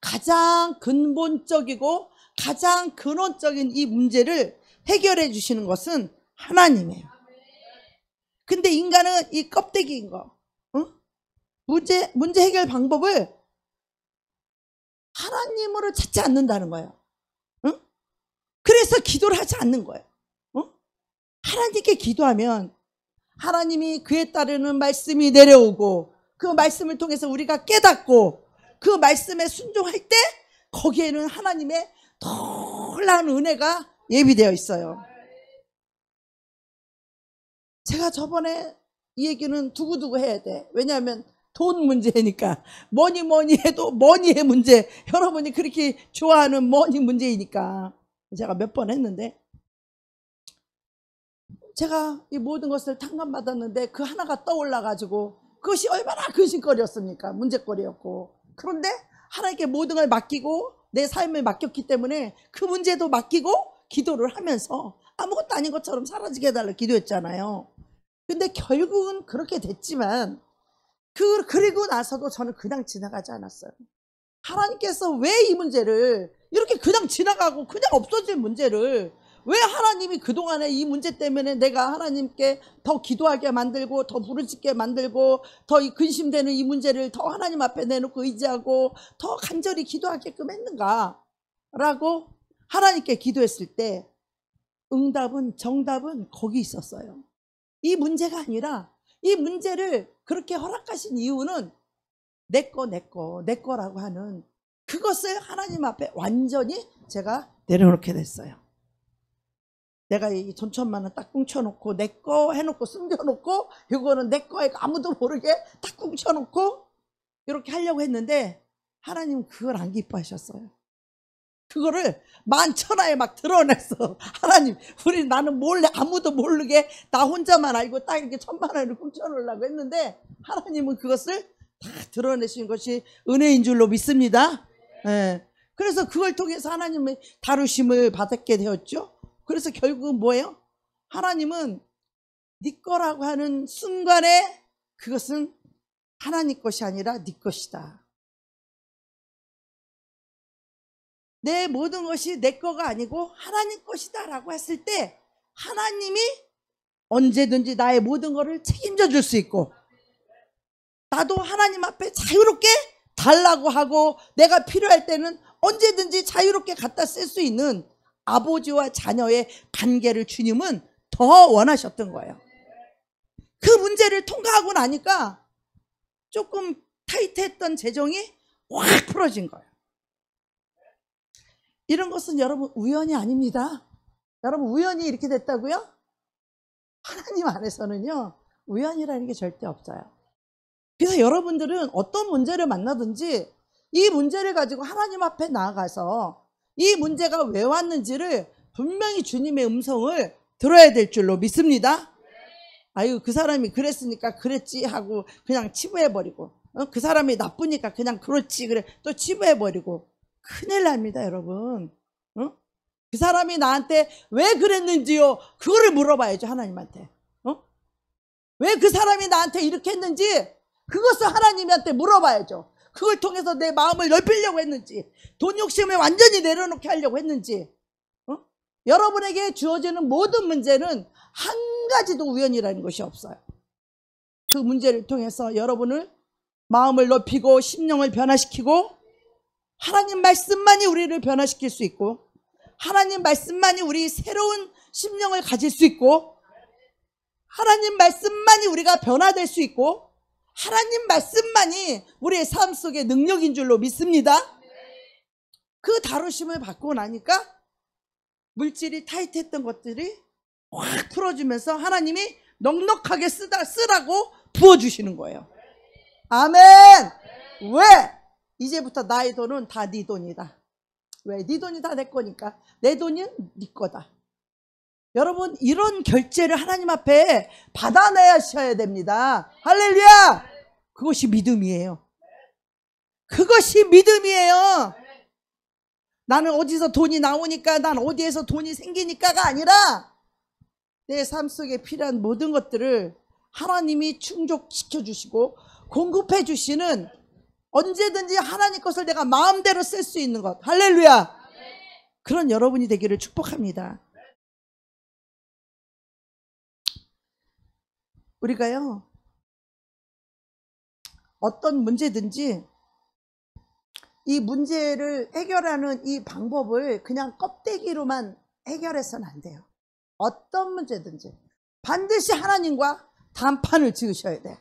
가장 근본적이고 가장 근원적인 이 문제를 해결해 주시는 것은 하나님이에요. 근데 인간은 이 껍데기인 거, 문제 해결 방법을 하나님으로 찾지 않는다는 거예요. 그래서 기도를 하지 않는 거예요. 하나님께 기도하면 하나님이 그에 따르는 말씀이 내려오고 그 말씀을 통해서 우리가 깨닫고 그 말씀에 순종할 때 거기에는 하나님의 놀라운 은혜가 예비되어 있어요. 제가 저번에 이 얘기는 두고두고 해야 돼. 왜냐하면 돈 문제니까. 뭐니 해도 머니의 문제. 여러분이 그렇게 좋아하는 머니 문제이니까 제가 몇 번 했는데, 제가 이 모든 것을 탕감받았는데 그 하나가 떠올라가지고 그것이 얼마나 근심거리였습니까? 문제거리였고. 그런데 하나님께 모든 걸 맡기고 내 삶을 맡겼기 때문에 그 문제도 맡기고 기도를 하면서 아무것도 아닌 것처럼 사라지게 해달라고 기도했잖아요. 근데 결국은 그렇게 됐지만 그리고 나서도 저는 그냥 지나가지 않았어요. 하나님께서 왜 이 문제를 이렇게 그냥 지나가고 그냥 없어질 문제를 왜 하나님이 그동안에 이 문제 때문에 내가 하나님께 더 기도하게 만들고 더 부르짖게 만들고 더 근심되는 이 문제를 더 하나님 앞에 내놓고 의지하고 더 간절히 기도하게끔 했는가 라고 하나님께 기도했을 때 정답은 거기 있었어요. 이 문제가 아니라 이 문제를 그렇게 허락하신 이유는 내 거라고 하는 그것을 하나님 앞에 완전히 제가 내려놓게 됐어요. 내가 이 전천만 원 딱 뭉쳐놓고 내 거 해놓고 숨겨놓고 이거는 내 거에 아무도 모르게 딱 뭉쳐놓고 이렇게 하려고 했는데 하나님은 그걸 안 기뻐하셨어요. 그거를 만천하에 막 드러냈어. 하나님, 나는 몰래 아무도 모르게 나 혼자만 알고 딱 이렇게 1,000만 원을 훔쳐놓으려고 했는데 하나님은 그것을 다 드러내신 것이 은혜인 줄로 믿습니다. 네. 그래서 그걸 통해서 하나님의 다루심을 받게 되었죠. 그래서 결국은 뭐예요? 하나님은 네 거라고 하는 순간에 그것은 하나님 것이 아니라 네 것이다. 내 모든 것이 내 거가 아니고 하나님 것이다 라고 했을 때 하나님이 언제든지 나의 모든 것을 책임져 줄 수 있고 나도 하나님 앞에 자유롭게 달라고 하고 내가 필요할 때는 언제든지 자유롭게 갖다 쓸 수 있는 아버지와 자녀의 관계를 주님은 더 원하셨던 거예요. 그 문제를 통과하고 나니까 조금 타이트했던 재정이 확 풀어진 거예요. 이런 것은 여러분 우연이 아닙니다. 여러분 우연히 이렇게 됐다고요? 하나님 안에서는요, 우연이라는 게 절대 없어요. 그래서 여러분들은 어떤 문제를 만나든지 이 문제를 가지고 하나님 앞에 나아가서 이 문제가 왜 왔는지를 분명히 주님의 음성을 들어야 될 줄로 믿습니다. 아유, 그 사람이 그랬으니까 그랬지 하고 그냥 치부해버리고, 그 사람이 나쁘니까 그냥 그렇지 그래 또 치부해버리고 큰일 납니다, 여러분. 그 사람이 나한테 왜 그랬는지요, 그거를 물어봐야죠, 하나님한테. 왜 그 사람이 나한테 이렇게 했는지 그것을 하나님한테 물어봐야죠. 그걸 통해서 내 마음을 넓히려고 했는지, 돈 욕심을 완전히 내려놓게 하려고 했는지. 여러분에게 주어지는 모든 문제는 한 가지도 우연이라는 것이 없어요. 그 문제를 통해서 여러분을 마음을 높이고 심령을 변화시키고, 하나님 말씀만이 우리를 변화시킬 수 있고, 하나님 말씀만이 우리 새로운 심령을 가질 수 있고, 하나님 말씀만이 우리가 변화될 수 있고, 하나님 말씀만이 우리의 삶 속의 능력인 줄로 믿습니다. 그 다루심을 받고 나니까 물질이 타이트했던 것들이 확 풀어주면서 하나님이 넉넉하게 쓰라고 부어주시는 거예요. 아멘. 왜? 이제부터 나의 돈은 다 네 돈이다. 왜? 네 돈이 다 내 거니까. 내 돈은 네 거다. 여러분, 이런 결제를 하나님 앞에 받아내셔야 됩니다. 할렐루야! 그것이 믿음이에요. 그것이 믿음이에요. 나는 어디서 돈이 나오니까, 난 어디에서 돈이 생기니까가 아니라 내 삶 속에 필요한 모든 것들을 하나님이 충족시켜 주시고 공급해 주시는, 언제든지 하나님 것을 내가 마음대로 쓸 수 있는 것. 할렐루야! 그런 여러분이 되기를 축복합니다. 우리가요, 어떤 문제든지 이 문제를 해결하는 이 방법을 그냥 껍데기로만 해결해서는 안 돼요. 어떤 문제든지 반드시 하나님과 담판을 지으셔야 돼.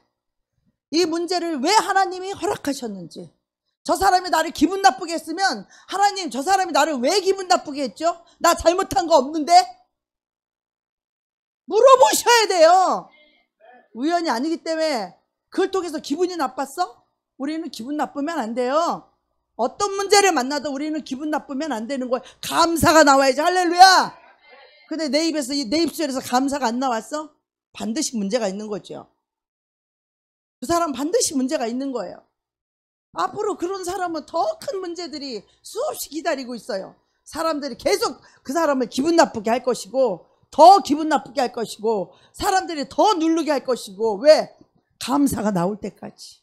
이 문제를 왜 하나님이 허락하셨는지, 저 사람이 나를 기분 나쁘게 했으면 하나님, 저 사람이 나를 왜 기분 나쁘게 했죠? 나 잘못한 거 없는데? 물어보셔야 돼요. 우연이 아니기 때문에 그걸 통해서 기분이 나빴어? 우리는 기분 나쁘면 안 돼요. 어떤 문제를 만나도 우리는 기분 나쁘면 안 되는 거예요. 감사가 나와야지. 할렐루야! 근데 내 입술에서 감사가 안 나왔어? 반드시 문제가 있는 거죠. 그 사람 반드시 문제가 있는 거예요. 앞으로 그런 사람은 더 큰 문제들이 수없이 기다리고 있어요. 사람들이 계속 그 사람을 기분 나쁘게 할 것이고, 더 기분 나쁘게 할 것이고, 사람들이 더 누르게 할 것이고. 왜? 감사가 나올 때까지.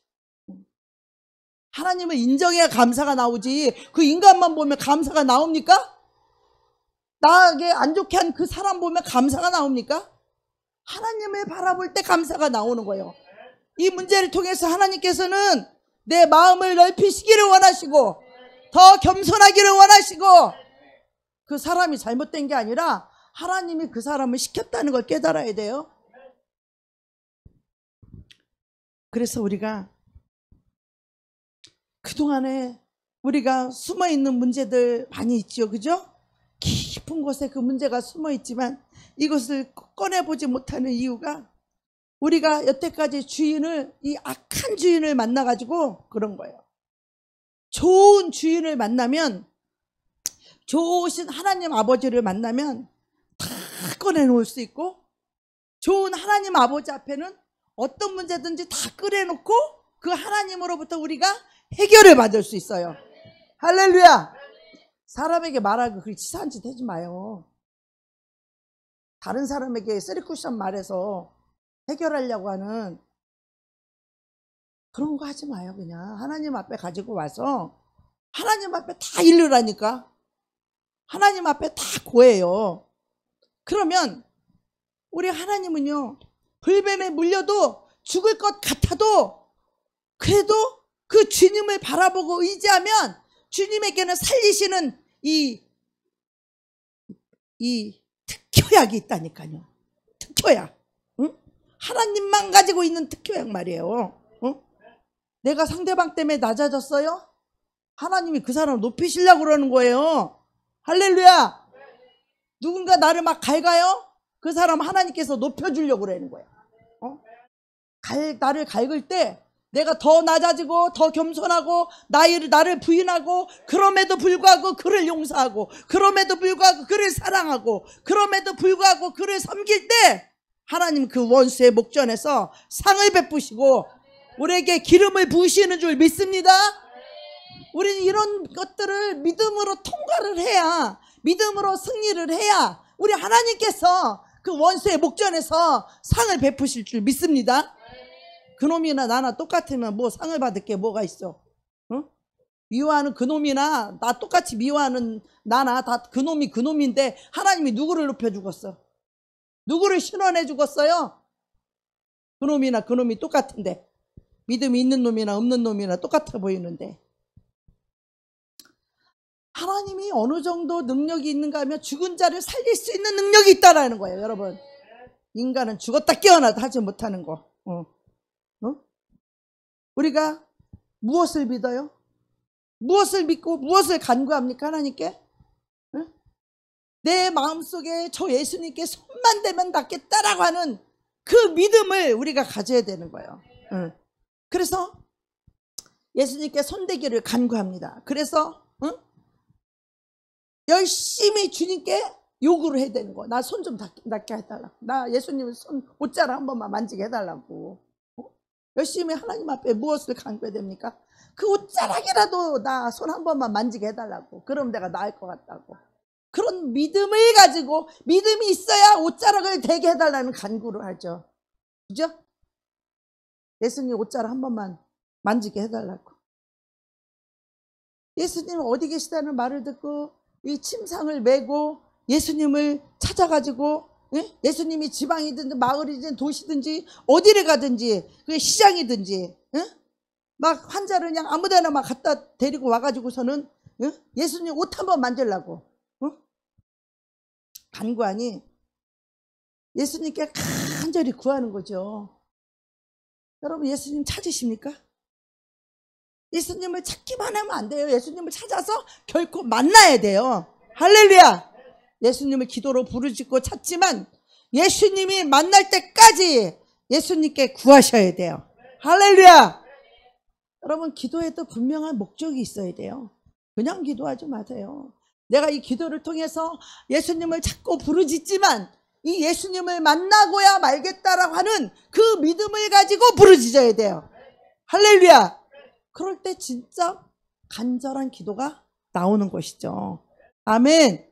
하나님을 인정해야 감사가 나오지, 그 인간만 보면 감사가 나옵니까? 나에게 안 좋게 한 그 사람 보면 감사가 나옵니까? 하나님을 바라볼 때 감사가 나오는 거예요. 이 문제를 통해서 하나님께서는 내 마음을 넓히시기를 원하시고, 더 겸손하기를 원하시고, 그 사람이 잘못된 게 아니라 하나님이 그 사람을 시켰다는 걸 깨달아야 돼요. 그래서 우리가 그동안에 우리가 숨어있는 문제들 많이 있죠. 그죠? 깊은 곳에 그 문제가 숨어있지만 이것을 꺼내보지 못하는 이유가, 우리가 여태까지 주인을, 이 악한 주인을 만나가지고 그런 거예요. 좋은 주인을 만나면, 좋으신 하나님 아버지를 만나면 다 꺼내놓을 수 있고, 좋은 하나님 아버지 앞에는 어떤 문제든지 다 꺼내놓고 그 하나님으로부터 우리가 해결을 받을 수 있어요. 할렐루야! 사람에게 말하고 그렇게 치사한 짓 하지 마요. 다른 사람에게 쓰리쿠션 말해서 해결하려고 하는 그런 거 하지 마요. 그냥 하나님 앞에 가지고 와서 하나님 앞에 다 일르라니까. 하나님 앞에 다 고해요. 그러면 우리 하나님은요, 불뱀에 물려도 죽을 것 같아도 그래도 그 주님을 바라보고 의지하면 주님에게는 살리시는 이 특효약이 있다니까요. 특효약. 응? 하나님만 가지고 있는 특효약 말이에요. 응? 내가 상대방 때문에 낮아졌어요? 하나님이 그 사람을 높이시려고 그러는 거예요. 할렐루야! 누군가 나를 막 갈가요? 그 사람 하나님께서 높여주려고 그러는 거야. 나를 갈글 때 내가 더 낮아지고 더 겸손하고 나를 부인하고, 그럼에도 불구하고 그를 용서하고, 그럼에도 불구하고 그를 사랑하고, 그럼에도 불구하고 그를 섬길 때 하나님 그 원수의 목전에서 상을 베푸시고 우리에게 기름을 부으시는 줄 믿습니다. 우리는 이런 것들을 믿음으로 통과를 해야, 믿음으로 승리를 해야 우리 하나님께서 그 원수의 목전에서 상을 베푸실 줄 믿습니다. 그놈이나 나나 똑같으면 뭐 상을 받을 게 뭐가 있어? 미워하는 그놈이나 나 똑같이 미워하는 나나 다 그놈이 그놈인데 하나님이 누구를 높여 죽었어? 누구를 신원해 죽었어요? 그놈이나 그놈이 똑같은데, 믿음이 있는 놈이나 없는 놈이나 똑같아 보이는데, 하나님이 어느 정도 능력이 있는가 하면 죽은 자를 살릴 수 있는 능력이 있다라는 거예요. 여러분, 인간은 죽었다 깨어나도 하지 못하는 거. 우리가 무엇을 믿어요? 무엇을 믿고 무엇을 간구합니까? 하나님께? 내 마음속에 저 예수님께 손만 대면 낫겠다라고 하는 그 믿음을 우리가 가져야 되는 거예요. 그래서 예수님께 손대기를 간구합니다. 그래서 열심히 주님께 요구를 해야 되는 거야. 나 손 좀 낫게 해달라고. 나 예수님 손 옷자락 한 번만 만지게 해달라고. 열심히 하나님 앞에 무엇을 간구해야 됩니까? 그 옷자락이라도 나 손 한 번만 만지게 해달라고. 그럼 내가 나을 것 같다고. 그런 믿음을 가지고, 믿음이 있어야 옷자락을 대게 해달라는 간구를 하죠. 그죠? 예수님 옷자락 한 번만 만지게 해달라고. 예수님 어디 계시다는 말을 듣고 이 침상을 메고 예수님을 찾아가지고, 예수님이 지방이든지 마을이든지 도시든지 어디를 가든지, 그게 시장이든지, 막 환자를 그냥 아무데나 막 갖다 데리고 와가지고서는 예수님 옷 한번 만지려고 간구하니 예수님께 간절히 구하는 거죠. 여러분, 예수님 찾으십니까? 예수님을 찾기만 하면 안 돼요. 예수님을 찾아서 결코 만나야 돼요. 할렐루야. 예수님을 기도로 부르짖고 찾지만 예수님이 만날 때까지 예수님께 구하셔야 돼요. 할렐루야. 여러분, 기도에도 분명한 목적이 있어야 돼요. 그냥 기도하지 마세요. 내가 이 기도를 통해서 예수님을 찾고 부르짖지만 이 예수님을 만나고야 말겠다라고 하는 그 믿음을 가지고 부르짖어야 돼요. 할렐루야. 그럴 때 진짜 간절한 기도가 나오는 것이죠. 아멘.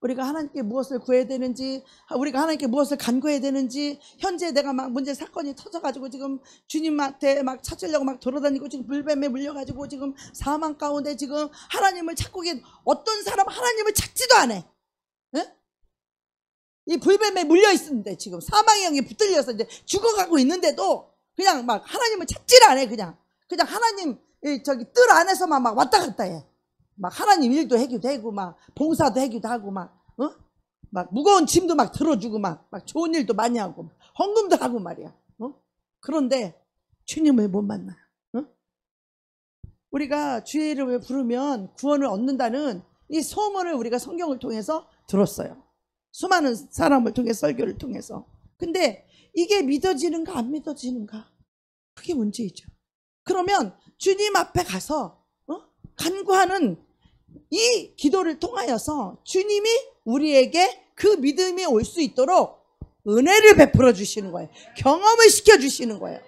우리가 하나님께 무엇을 구해야 되는지, 우리가 하나님께 무엇을 간구해야 되는지, 현재 내가 막 문제 사건이 터져가지고 지금 주님한테 막 찾으려고 막 돌아다니고 지금 불뱀에 물려가지고 지금 사망 가운데 지금 하나님을 찾고 계신 어떤 사람 하나님을 찾지도 않아. 이 불뱀에 물려 있는데 지금 사망의 영에 붙들려서 이제 죽어가고 있는데도 그냥 막 하나님을 찾지를 않아. 그냥 하나님 저기 뜰 안에서만 막 왔다 갔다 해. 막 하나님 일도 해기도 하고 막 봉사도 해기도 하고 막 무거운 짐도 막 들어주고 막 좋은 일도 많이 하고 헌금도 하고 말이야. 그런데 주님을 못 만나요. 우리가 주의 이름을 부르면 구원을 얻는다는 이 소문을 우리가 성경을 통해서 들었어요. 수많은 사람을 통해 설교를 통해서. 근데 이게 믿어지는가 안 믿어지는가, 그게 문제이죠. 그러면 주님 앞에 가서 간구하는 이 기도를 통하여서 주님이 우리에게 그 믿음이 올 수 있도록 은혜를 베풀어 주시는 거예요. 경험을 시켜 주시는 거예요.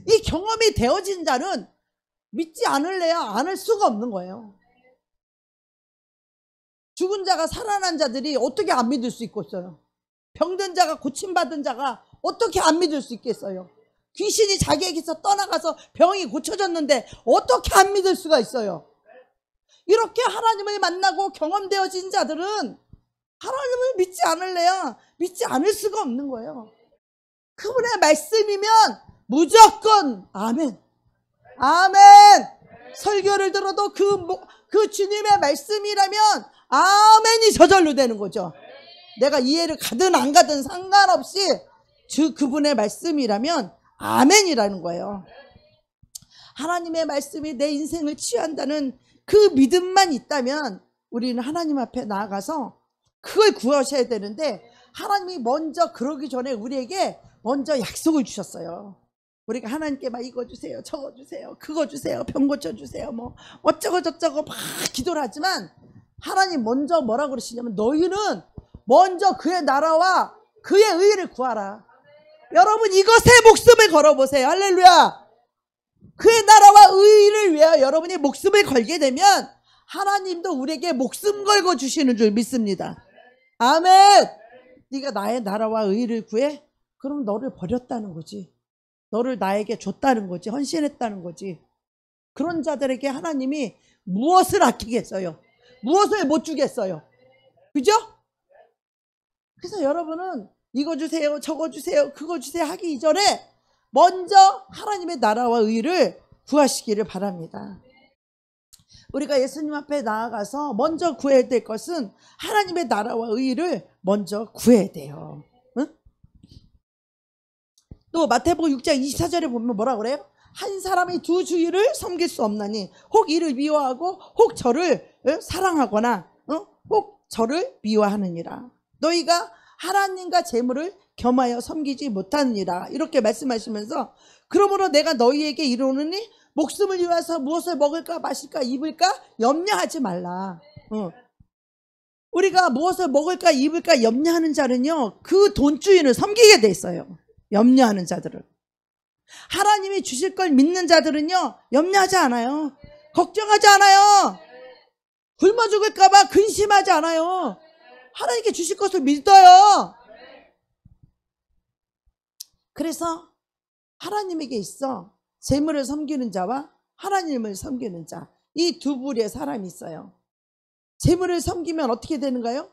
이 경험이 되어진 자는 믿지 않을래야 않을 수가 없는 거예요. 죽은 자가 살아난 자들이 어떻게 안 믿을 수 있겠어요? 병든 자가 고침받은 자가 어떻게 안 믿을 수 있겠어요? 귀신이 자기에게서 떠나가서 병이 고쳐졌는데 어떻게 안 믿을 수가 있어요? 이렇게 하나님을 만나고 경험되어진 자들은 하나님을 믿지 않을래야 믿지 않을 수가 없는 거예요. 그분의 말씀이면 무조건 아멘. 아멘. 설교를 들어도 그 주님의 말씀이라면 아멘이 저절로 되는 거죠. 내가 이해를 가든 안 가든 상관없이 그분의 말씀이라면 아멘이라는 거예요. 하나님의 말씀이 내 인생을 치유한다는 그 믿음만 있다면 우리는 하나님 앞에 나아가서 그걸 구하셔야 되는데 하나님이 먼저 그러기 전에 우리에게 먼저 약속을 주셨어요. 우리가 하나님께 막 이거 주세요, 저거 주세요, 그거 주세요, 병 고쳐주세요, 뭐 어쩌고 저쩌고 막 기도를 하지만 하나님 먼저 뭐라고 그러시냐면 너희는 먼저 그의 나라와 그의 의를 구하라. 여러분 이것에 목숨을 걸어보세요. 할렐루야. 그의 나라와 의를 위하여 여러분이 목숨을 걸게 되면 하나님도 우리에게 목숨 걸고 주시는 줄 믿습니다. 아멘. 네가 나의 나라와 의를 구해? 그럼 너를 버렸다는 거지. 너를 나에게 줬다는 거지. 헌신했다는 거지. 그런 자들에게 하나님이 무엇을 아끼겠어요? 무엇을 못 주겠어요? 그죠? 그래서 여러분은 이거 주세요, 저거 주세요, 그거 주세요 하기 이전에 먼저 하나님의 나라와 의를 구하시기를 바랍니다. 우리가 예수님 앞에 나아가서 먼저 구해야 될 것은 하나님의 나라와 의를 먼저 구해야 돼요. 응? 또 마태복음 6장 24절에 보면 뭐라 그래요? 한 사람이 두 주인을 섬길 수 없나니 혹 이를 미워하고 혹 저를 사랑하거나 혹 저를 미워하느니라. 너희가 하나님과 재물을 겸하여 섬기지 못하느니라. 이렇게 말씀하시면서 그러므로 내가 너희에게 이르노니 목숨을 위해서 무엇을 먹을까 마실까 입을까 염려하지 말라. 우리가 무엇을 먹을까 입을까 염려하는 자는요 그 돈주인을 섬기게 돼 있어요. 염려하는 자들은. 하나님이 주실 걸 믿는 자들은요 염려하지 않아요. 걱정하지 않아요. 굶어 죽을까 봐 근심하지 않아요. 하나님께 주실 것을 믿어요. 그래서 하나님에게 있어 재물을 섬기는 자와 하나님을 섬기는 자, 이 두 부류의 사람이 있어요. 재물을 섬기면 어떻게 되는가요?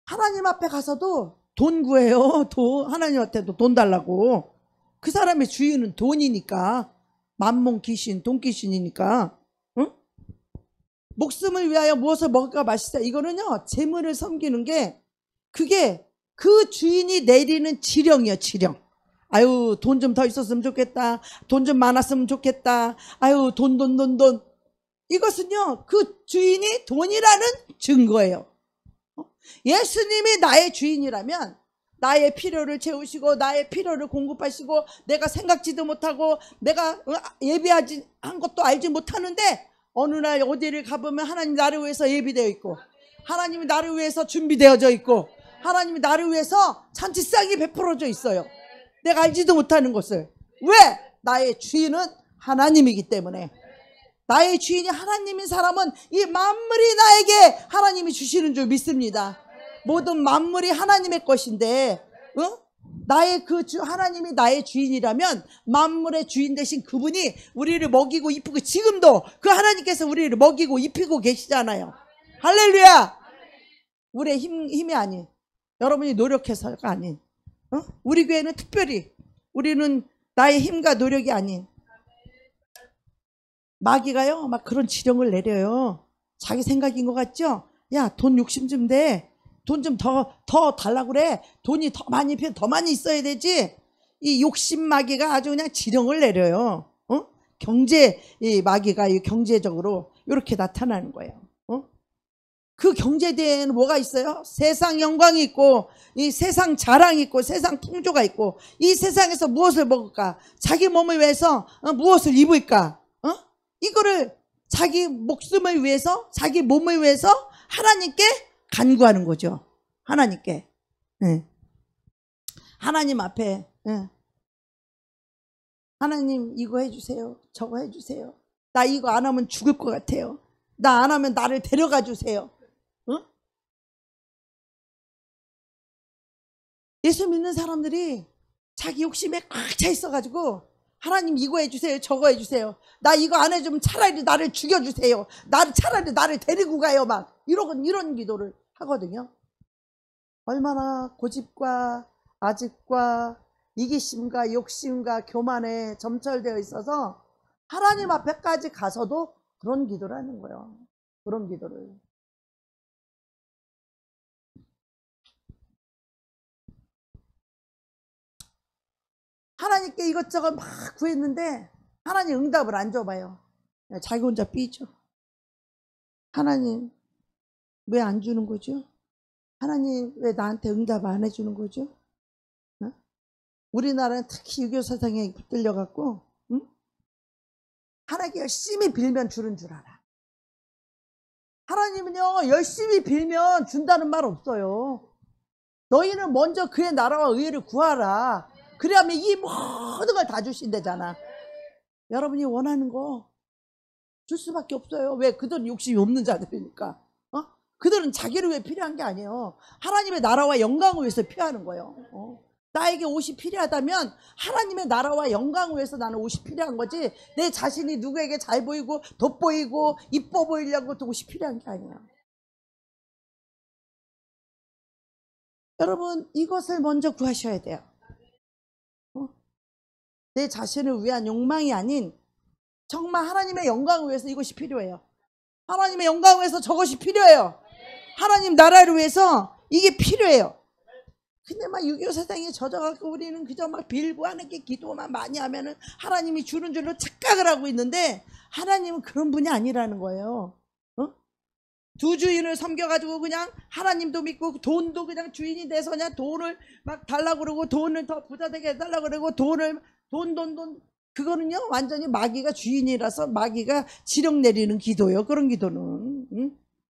하나님 앞에 가서도 돈 구해요. 하나님한테도 돈 달라고. 그 사람의 주인은 돈이니까. 만몬 귀신, 돈 귀신이니까. 응? 목숨을 위하여 무엇을 먹을까 마실까. 이거는요 재물을 섬기는 게 그게 그 주인이 내리는 지령이에요. 지령. 아유 돈 좀 더 있었으면 좋겠다. 돈 좀 많았으면 좋겠다. 아유 돈. 이것은요 그 주인이 돈이라는 증거예요. 예수님이 나의 주인이라면 나의 필요를 채우시고 나의 필요를 공급하시고 내가 생각지도 못하고 내가 예비하지 한 것도 알지 못하는데 어느 날 어디를 가보면 하나님 나를 위해서 예비되어 있고 하나님이 나를 위해서 준비되어져 있고 하나님이 나를 위해서 잔치상이 베풀어져 있어요. 내가 알지도 못하는 것을. 왜? 나의 주인은 하나님이기 때문에. 나의 주인이 하나님인 사람은 이 만물이 나에게 하나님이 주시는 줄 믿습니다. 모든 만물이 하나님의 것인데 나의 하나님이 나의 주인이라면 만물의 주인 되신 그분이 우리를 먹이고 입히고 지금도 그 하나님께서 우리를 먹이고 입히고 계시잖아요. 할렐루야. 우리의 힘이 아닌 여러분이 노력해서가 아닌 우리 교회는 특별히 우리는 나의 힘과 노력이 아닌 마귀가요 막 그런 지령을 내려요. 자기 생각인 것 같죠? 야 돈 욕심 좀 돼. 돈 좀 더 달라고 그래. 돈이 더 많이 있어야 되지. 이 욕심 마귀가 아주 그냥 지령을 내려요. 경제 이 마귀가 경제적으로 이렇게 나타나는 거예요. 그 경제대에는 뭐가 있어요? 세상 영광이 있고 이 세상 자랑이 있고 세상 풍조가 있고 이 세상에서 무엇을 먹을까? 자기 몸을 위해서 무엇을 입을까? 이거를 자기 목숨을 위해서 자기 몸을 위해서 하나님께 간구하는 거죠. 하나님께. 하나님 앞에 하나님 이거 해주세요. 저거 해주세요. 나 이거 안 하면 죽을 것 같아요. 나 안 하면 나를 데려가 주세요. 예수 믿는 사람들이 자기 욕심에 꽉 차 있어가지고 하나님 이거 해주세요. 저거 해주세요. 나 이거 안 해주면 차라리 나를 죽여주세요. 차라리 나를 데리고 가요. 막 이런 기도를 하거든요. 얼마나 고집과 아집과 이기심과 욕심과 교만에 점철되어 있어서 하나님 앞에까지 가서도 그런 기도를 하는 거예요. 그런 기도를. 하나님께 이것저것 막 구했는데 하나님 응답을 안 줘봐요. 자기 혼자 삐져. 하나님 왜 안 주는 거죠? 하나님 왜 나한테 응답 안 해주는 거죠? 어? 우리나라는 특히 유교 사상에 붙들려 갖고 응? 하나님께 열심히 빌면 주는 줄 알아. 하나님은요 열심히 빌면 준다는 말 없어요. 너희는 먼저 그의 나라와 의를 구하라. 그래야면 이 모든 걸 다 주신대잖아. 여러분이 원하는 거 줄 수밖에 없어요. 왜? 그들은 욕심이 없는 자들이니까. 그들은 자기를 위해 필요한 게 아니에요. 하나님의 나라와 영광을 위해서 필요하는 거예요. 나에게 옷이 필요하다면 하나님의 나라와 영광을 위해서 나는 옷이 필요한 거지, 내 자신이 누구에게 잘 보이고 돋보이고 이뻐 보이려고 옷이 필요한 게 아니에요. 여러분 이것을 먼저 구하셔야 돼요. 내 자신을 위한 욕망이 아닌 정말 하나님의 영광을 위해서 이것이 필요해요. 하나님의 영광을 위해서 저것이 필요해요. 하나님 나라를 위해서 이게 필요해요. 근데 막 유교 사상에 젖어갖고 우리는 그저 막 빌고 하나님께 기도만 많이 하면은 하나님이 주는 줄로 착각을 하고 있는데, 하나님은 그런 분이 아니라는 거예요. 두 주인을 섬겨가지고 그냥 하나님도 믿고 돈도 그냥 주인이 돼서 그냥 돈을 막 달라고 그러고 돈을 더 부자 되게 해달라고 그러고 돈 그거는요 완전히 마귀가 주인이라서 마귀가 지령 내리는 기도예요. 그런 기도는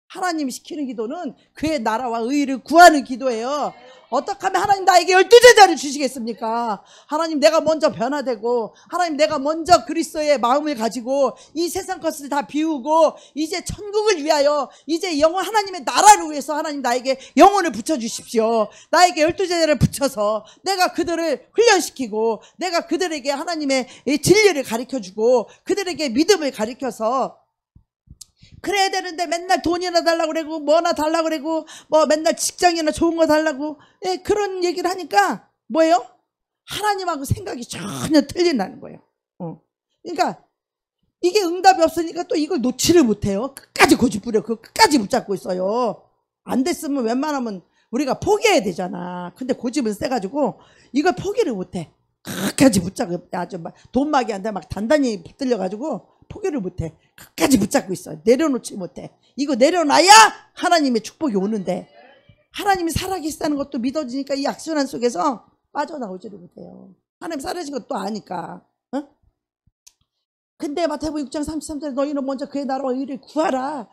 하나님이 시키는 기도는 그의 나라와 의를 구하는 기도예요. 어떻게 하면 하나님 나에게 12제자를 주시겠습니까? 하나님 내가 먼저 변화되고, 하나님 내가 먼저 그리스도의 마음을 가지고 이 세상 것을 다 비우고 이제 천국을 위하여 이제 영원 하나님의 나라를 위해서 하나님 나에게 영혼을 붙여주십시오. 나에게 12제자를 붙여서 내가 그들을 훈련시키고 내가 그들에게 하나님의 진리를 가르쳐주고 그들에게 믿음을 가르쳐서 그래야 되는데 맨날 돈이나 달라고 그러고 뭐나 달라고 그러고 뭐 맨날 직장이나 좋은 거 달라고 그런 얘기를 하니까 뭐예요? 하나님하고 생각이 전혀 틀린다는 거예요. 그러니까 이게 응답이 없으니까 또 이걸 놓지를 못해요. 끝까지 고집부려 그거 끝까지 붙잡고 있어요. 안 됐으면 웬만하면 우리가 포기해야 되잖아. 근데 고집은 세가지고 이걸 포기를 못해. 끝까지 붙잡고 아주 막 돈마귀한테 막 단단히 붙들려가지고 포기를 못해. 끝까지 붙잡고 있어. 내려놓지 못해. 이거 내려놔야 하나님의 축복이 오는데, 하나님이 살아계시다는 것도 믿어지니까 이 악순환 속에서 빠져나오지를 못해요. 하나님 살아계신 것도 아니까. 근데 마태복음 6장 33절에 너희는 먼저 그의 나라와 의를 구하라.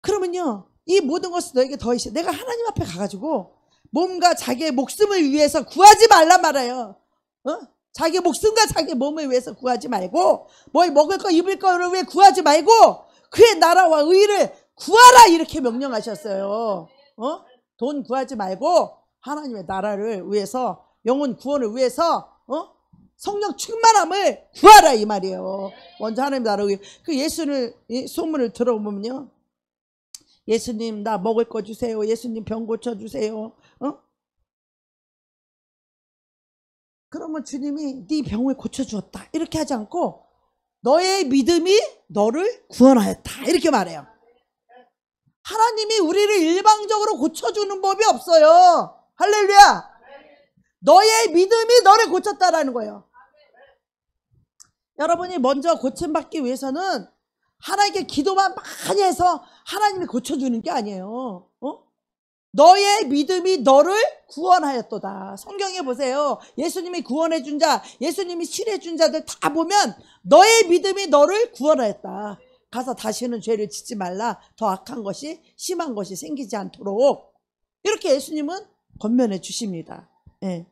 그러면요 이 모든 것을 너에게 더이시. 내가 하나님 앞에 가가지고 몸과 자기의 목숨을 위해서 구하지 말란 말이에요. 자기 목숨과 자기 몸을 위해서 구하지 말고, 뭘 먹을 거 입을 거를 위해 구하지 말고 그의 나라와 의를 구하라 이렇게 명령하셨어요. 돈 구하지 말고 하나님의 나라를 위해서, 영혼 구원을 위해서 성령 충만함을 구하라 이 말이에요. 먼저 하나님 나라를 위해. 그 예수를 소문을 들어보면요, 예수님 나 먹을 거 주세요. 예수님 병 고쳐주세요. 그러면 주님이 네 병을 고쳐주었다 이렇게 하지 않고 너의 믿음이 너를 구원하였다 이렇게 말해요. 하나님이 우리를 일방적으로 고쳐주는 법이 없어요. 할렐루야. 너의 믿음이 너를 고쳤다라는 거예요. 여러분이 먼저 고침받기 위해서는 하나님께 기도만 많이 해서 하나님이 고쳐주는 게 아니에요. 너의 믿음이 너를 구원하였도다. 성경에 보세요. 예수님이 구원해 준 자, 예수님이 치료해 준 자들 다 보면 너의 믿음이 너를 구원하였다. 가서 다시는 죄를 짓지 말라. 더 악한 것이, 심한 것이 생기지 않도록 이렇게 예수님은 권면해 주십니다. 예.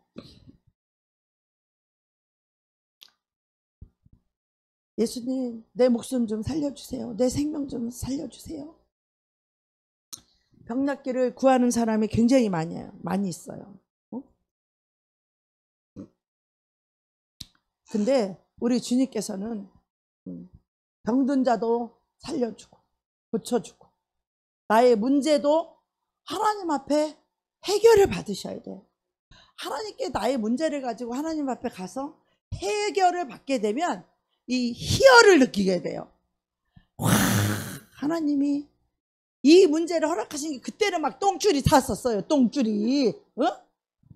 예수님 내 목숨 좀 살려주세요. 내 생명 좀 살려주세요. 병낫기를 구하는 사람이 굉장히 많이 있어요. 근데 우리 주님께서는 병든 자도 살려주고 고쳐주고 나의 문제도 하나님 앞에 해결을 받으셔야 돼요. 하나님께 나의 문제를 가지고 하나님 앞에 가서 해결을 받게 되면 이 희열을 느끼게 돼요. 와, 하나님이 이 문제를 허락하신 게, 그때는 막 똥줄이 탔었어요. 똥줄이.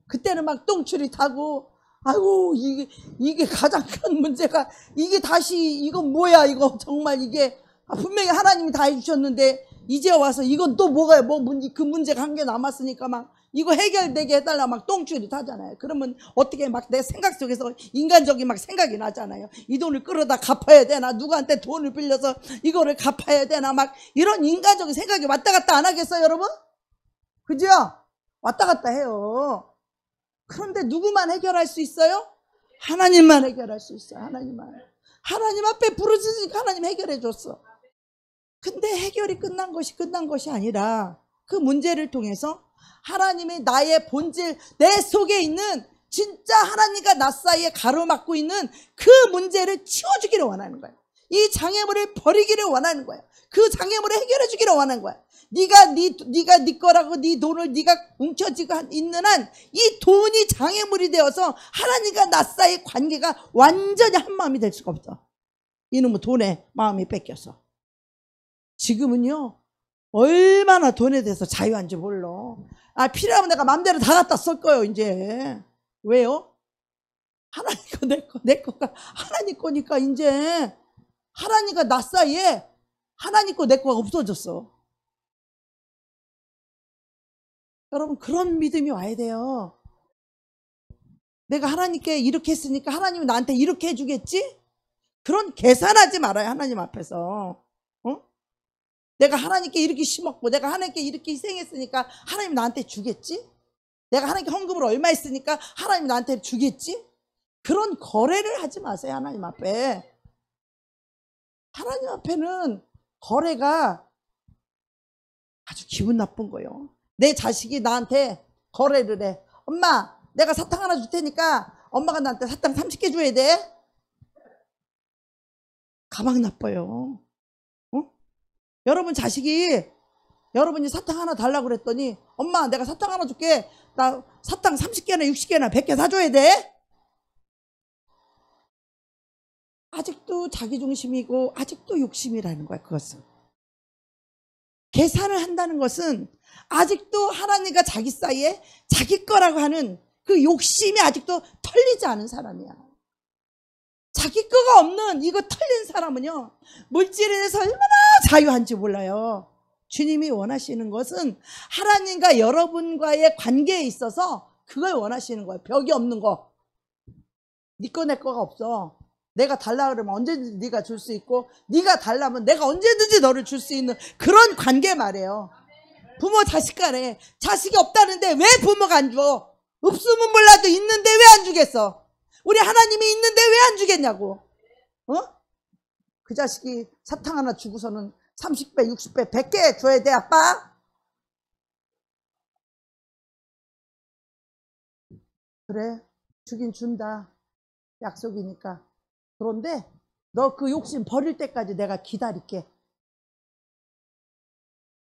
그때는 막 똥줄이 타고, 아이고 이게 가장 큰 문제가, 이게 다시 이건 뭐야 이거 정말 이게 분명히 하나님이 다 해주셨는데 이제 와서 이건 또 뭐가 뭐 문제, 그 문제가 한 개 남았으니까 막 이거 해결되게 해달라 막 똥줄이 타잖아요. 그러면 어떻게 막 내 생각 속에서 인간적인 막 생각이 나잖아요. 이 돈을 끌어다 갚아야 되나, 누구한테 돈을 빌려서 이거를 갚아야 되나, 막 이런 인간적인 생각이 왔다 갔다 안 하겠어요, 여러분? 그죠? 왔다 갔다 해요. 그런데 누구만 해결할 수 있어요? 하나님만 해결할 수 있어요. 하나님만. 하나님 앞에 부르짖으니까 하나님 해결해 줬어. 근데 해결이 끝난 것이 아니라 그 문제를 통해서 하나님이 나의 본질, 내 속에 있는 진짜 하나님과 나 사이에 가로막고 있는 그 문제를 치워주기를 원하는 거예요. 이 장애물을 버리기를 원하는 거예요. 그 장애물을 해결해 주기를 원하는 거예요. 네가 네 거라고 네 돈을 네가 움켜쥐고 있는 한 이 돈이 장애물이 되어서 하나님과 나 사이의 관계가 완전히 한 마음이 될 수가 없어. 이놈의 돈에 마음이 뺏겨서. 지금은요, 얼마나 돈에 대해서 자유한지 몰라. 필요하면 내가 마음대로 다 갖다 쓸 거예요, 이제. 왜요? 하나님 거, 내 거가 하나님 거니까 이제 하나님과 나 사이에 하나님 거, 내 거가 없어졌어. 여러분, 그런 믿음이 와야 돼요. 내가 하나님께 이렇게 했으니까 하나님이 나한테 이렇게 해주겠지? 그런 계산하지 말아요, 하나님 앞에서. 내가 하나님께 이렇게 심었고 내가 하나님께 이렇게 희생했으니까 하나님 나한테 주겠지? 내가 하나님께 헌금을 얼마 했으니까 하나님 나한테 주겠지? 그런 거래를 하지 마세요, 하나님 앞에. 하나님 앞에는 거래가 아주 기분 나쁜 거예요. 내 자식이 나한테 거래를 해. 엄마, 내가 사탕 하나 줄 테니까 엄마가 나한테 사탕 30개 줘야 돼. 가망 나빠요. 여러분 자식이 여러분이 사탕 하나 달라고 그랬더니 엄마, 내가 사탕 하나 줄게. 나 사탕 30개나 60개나 100개 사줘야 돼. 아직도 자기중심이고 아직도 욕심이라는 거야. 그것은 계산을 한다는 것은 아직도 하나님과 자기 사이에 자기 거라고 하는 그 욕심이 아직도 털리지 않은 사람이야. 자기 거가 없는 이거 털린 사람은요, 물질에 대해서 얼마나 자유한지 몰라요. 주님이 원하시는 것은 하나님과 여러분과의 관계에 있어서 그걸 원하시는 거예요. 벽이 없는 거. 네 거 내 거가 없어. 내가 달라 그러면 언제든지 네가 줄 수 있고, 네가 달라면 내가 언제든지 너를 줄 수 있는 그런 관계 말이에요. 부모 자식 간에 자식이 없다는데 왜 부모가 안 줘? 없으면 몰라도 있는데 왜 안 주겠어? 우리 하나님이 있는데 왜 안 주겠냐고. 그 자식이 사탕 하나 주고서는 30배, 60배, 100개 줘야 돼, 아빠? 그래, 주긴 준다. 약속이니까. 그런데 너 그 욕심 버릴 때까지 내가 기다릴게.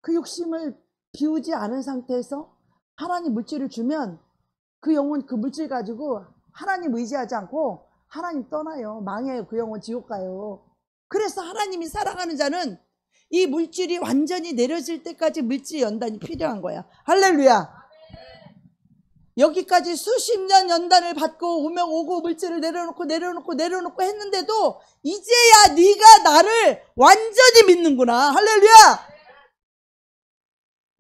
그 욕심을 비우지 않은 상태에서 하나님 물질을 주면 그 영혼 그 물질 가지고 하나님 의지하지 않고 하나님 떠나요. 망해요. 그 영혼 지옥 가요. 그래서 하나님이 사랑하는 자는 이 물질이 완전히 내려질 때까지 물질 연단이 필요한 거야. 할렐루야. 여기까지 수십 년 연단을 받고 오면 오고 물질을 내려놓고 했는데도 이제야 네가 나를 완전히 믿는구나. 할렐루야.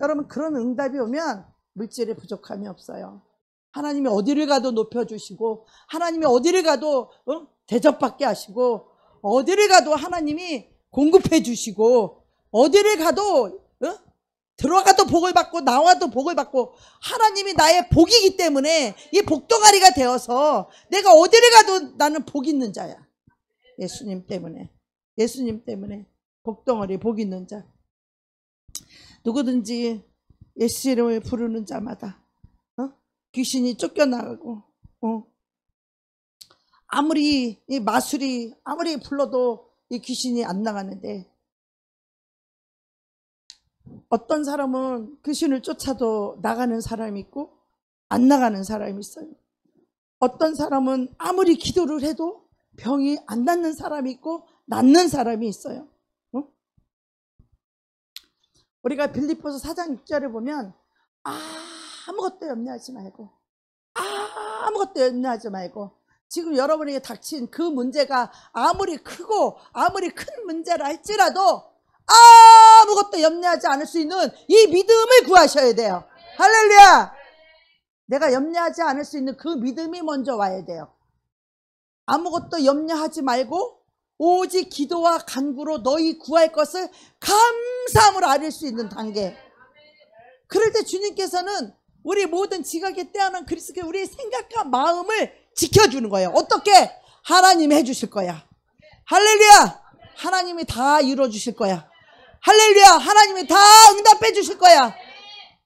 여러분, 그런 응답이 오면 물질에 부족함이 없어요. 하나님이 어디를 가도 높여주시고, 하나님이 어디를 가도 대접받게 하시고, 어디를 가도 하나님이 공급해 주시고, 어디를 가도 들어가도 복을 받고 나와도 복을 받고, 하나님이 나의 복이기 때문에 이 복덩어리가 되어서 내가 어디를 가도 나는 복 있는 자야. 예수님 때문에. 예수님 때문에 복덩어리 복 있는 자. 누구든지 예수 이름을 부르는 자마다 귀신이 쫓겨나가고, 아무리 이 마술이 아무리 불러도 이 귀신이 안 나가는데, 어떤 사람은 귀신을 쫓아도 나가는 사람이 있고 안 나가는 사람이 있어요. 어떤 사람은 아무리 기도를 해도 병이 안 낫는 사람이 있고 낫는 사람이 있어요. 우리가 빌립보서 4장 6절에 보면 아무것도 염려하지 말고, 아무것도 염려하지 말고, 지금 여러분에게 닥친 그 문제가 아무리 크고 아무리 큰 문제라 할지라도 아무것도 염려하지 않을 수 있는 이 믿음을 구하셔야 돼요. 할렐루야. 내가 염려하지 않을 수 있는 그 믿음이 먼저 와야 돼요. 아무것도 염려하지 말고 오직 기도와 간구로 너희 구할 것을 감사함으로 아릴 수 있는 단계. 그럴 때 주님께서는 우리 모든 지각에 떼어난 그리스도의 우리의 생각과 마음을 지켜주는 거예요. 어떻게? 하나님이 해주실 거야. 할렐루야. 하나님이 다 이루어주실 거야. 할렐루야. 하나님이 다 응답해 주실 거야.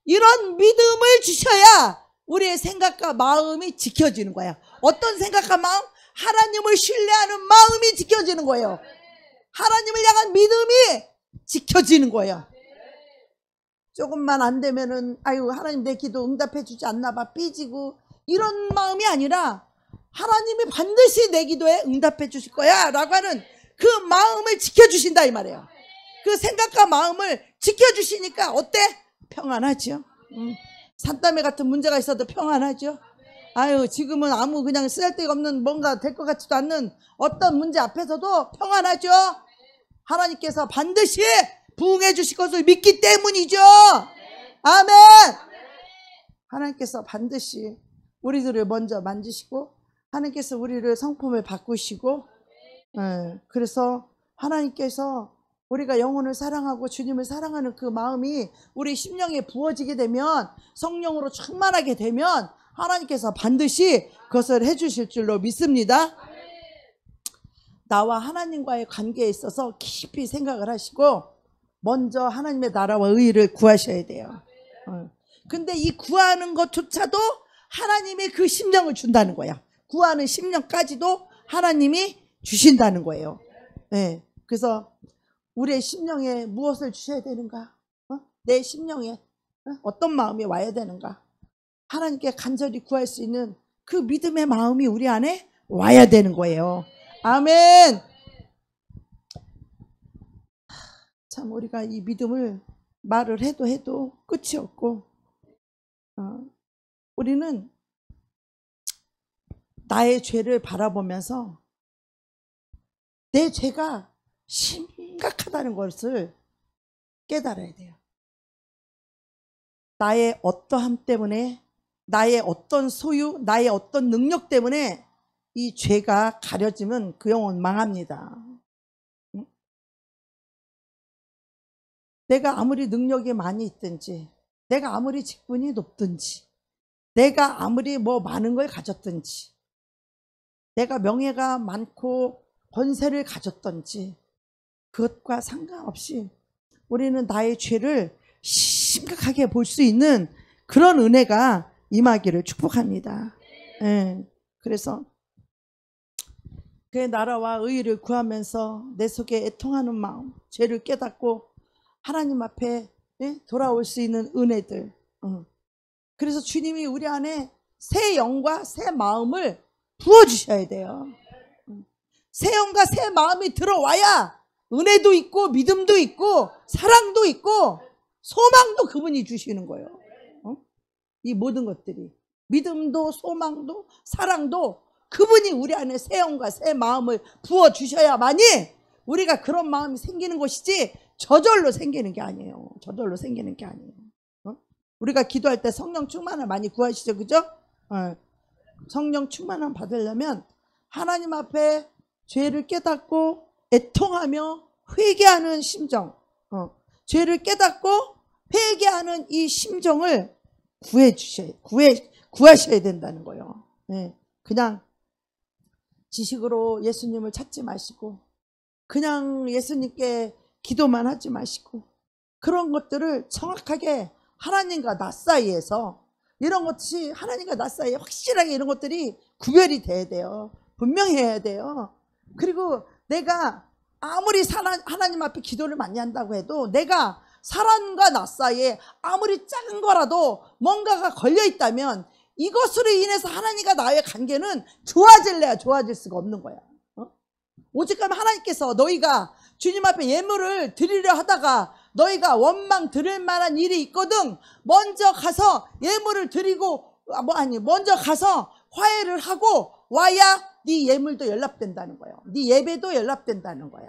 이런 믿음을 주셔야 우리의 생각과 마음이 지켜지는 거야. 어떤 생각과 마음? 하나님을 신뢰하는 마음이 지켜지는 거예요. 하나님을 향한 믿음이 지켜지는 거예요. 조금만 안 되면은 아유 하나님 내 기도 응답해 주지 않나 봐 삐지고 이런 마음이 아니라 하나님이 반드시 내 기도에 응답해 주실 거야 라고 하는 그 마음을 지켜주신다 이 말이에요. 그 생각과 마음을 지켜주시니까 어때? 평안하죠. 산더미 같은 문제가 있어도 평안하죠. 아유 지금은 아무 그냥 쓸데가 없는 뭔가 될 것 같지도 않는 어떤 문제 앞에서도 평안하죠. 하나님께서 반드시 부응해 주실 것을 믿기 때문이죠. 아멘. 하나님께서 반드시 우리들을 먼저 만지시고 하나님께서 우리를 성품을 바꾸시고 그래서 하나님께서 우리가 영혼을 사랑하고 주님을 사랑하는 그 마음이 우리 심령에 부어지게 되면 성령으로 충만하게 되면 하나님께서 반드시 그것을 해주실 줄로 믿습니다. 나와 하나님과의 관계에 있어서 깊이 생각을 하시고 먼저 하나님의 나라와 의의를 구하셔야 돼요. 근데 이 구하는 것조차도 하나님이 그 심령을 준다는 거야. 구하는 심령까지도 하나님이 주신다는 거예요. 네. 그래서 우리의 심령에 무엇을 주셔야 되는가? 내 심령에 어떤 마음이 와야 되는가? 하나님께 간절히 구할 수 있는 그 믿음의 마음이 우리 안에 와야 되는 거예요. 아멘. 참 우리가 이 믿음을 말을 해도 끝이 없고 우리는 나의 죄를 바라보면서 내 죄가 심각하다는 것을 깨달아야 돼요. 나의 어떠함 때문에 나의 어떤 소유, 나의 어떤 능력 때문에 이 죄가 가려지면 그 영혼 망합니다. 내가 아무리 능력이 많이 있든지 내가 아무리 직분이 높든지 내가 아무리 많은 걸 가졌든지 내가 명예가 많고 권세를 가졌든지 그것과 상관없이 우리는 나의 죄를 심각하게 볼 수 있는 그런 은혜가 임하기를 축복합니다. 그래서 그의 나라와 의의를 구하면서 내 속에 애통하는 마음, 죄를 깨닫고 하나님 앞에 돌아올 수 있는 은혜들. 그래서 주님이 우리 안에 새 영과 새 마음을 부어주셔야 돼요. 새 영과 새 마음이 들어와야 은혜도 있고 믿음도 있고 사랑도 있고 소망도 그분이 주시는 거예요. 이 모든 것들이 믿음도 소망도 사랑도 그분이 우리 안에 새 영과 새 마음을 부어주셔야만이 우리가 그런 마음이 생기는 것이지 저절로 생기는 게 아니에요. 저절로 생기는 게 아니에요. 우리가 기도할 때 성령 충만을 많이 구하시죠. 그죠? 성령 충만을 받으려면 하나님 앞에 죄를 깨닫고 애통하며 회개하는 심정, 죄를 깨닫고 회개하는 이 심정을 구하셔야 된다는 거예요. 그냥 지식으로 예수님을 찾지 마시고 그냥 예수님께 기도만 하지 마시고 그런 것들을 정확하게 하나님과 나 사이에서 이런 것이 하나님과 나 사이에 확실하게 이런 것들이 구별이 돼야 돼요. 분명해야 돼요. 그리고 내가 아무리 하나님 앞에 기도를 많이 한다고 해도 내가 사람과 나 사이에 아무리 작은 거라도 뭔가가 걸려 있다면 이것으로 인해서 하나님과 나의 관계는 좋아질래야 좋아질 수가 없는 거야. 오직하면 하나님께서 너희가 주님 앞에 예물을 드리려 하다가 너희가 원망 들을 만한 일이 있거든 먼저 가서 예물을 드리고 먼저 가서 화해를 하고 와야 네 예물도 연락된다는 거예요. 네 예배도 연락된다는 거야.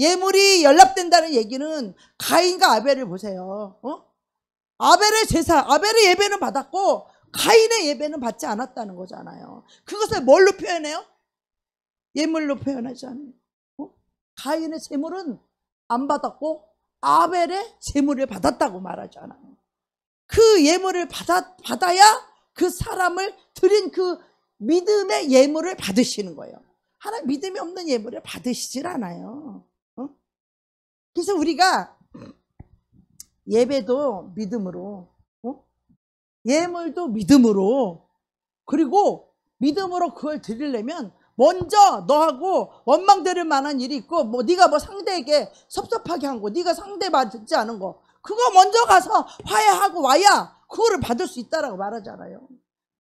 예물이 연락된다는 얘기는 가인과 아벨을 보세요. 아벨의 제사, 아벨의 예배는 받았고 가인의 예배는 받지 않았다는 거잖아요. 그것을 뭘로 표현해요? 예물로 표현하지 않아요. 가인의 제물은 안 받았고 아벨의 제물을 받았다고 말하잖아요. 그 예물을 받아야 그 사람을 드린 그 믿음의 예물을 받으시는 거예요. 하나님 믿음이 없는 예물을 받으시질 않아요. 그래서 우리가 예배도 믿음으로, 예물도 믿음으로, 그리고 믿음으로 그걸 드리려면 먼저 너하고 원망될 만한 일이 있고, 뭐 네가 뭐 상대에게 섭섭하게 한 거, 네가 상대 받지 않은 거, 그거 먼저 가서 화해하고 와야 그거를 받을 수 있다라고 말하잖아요.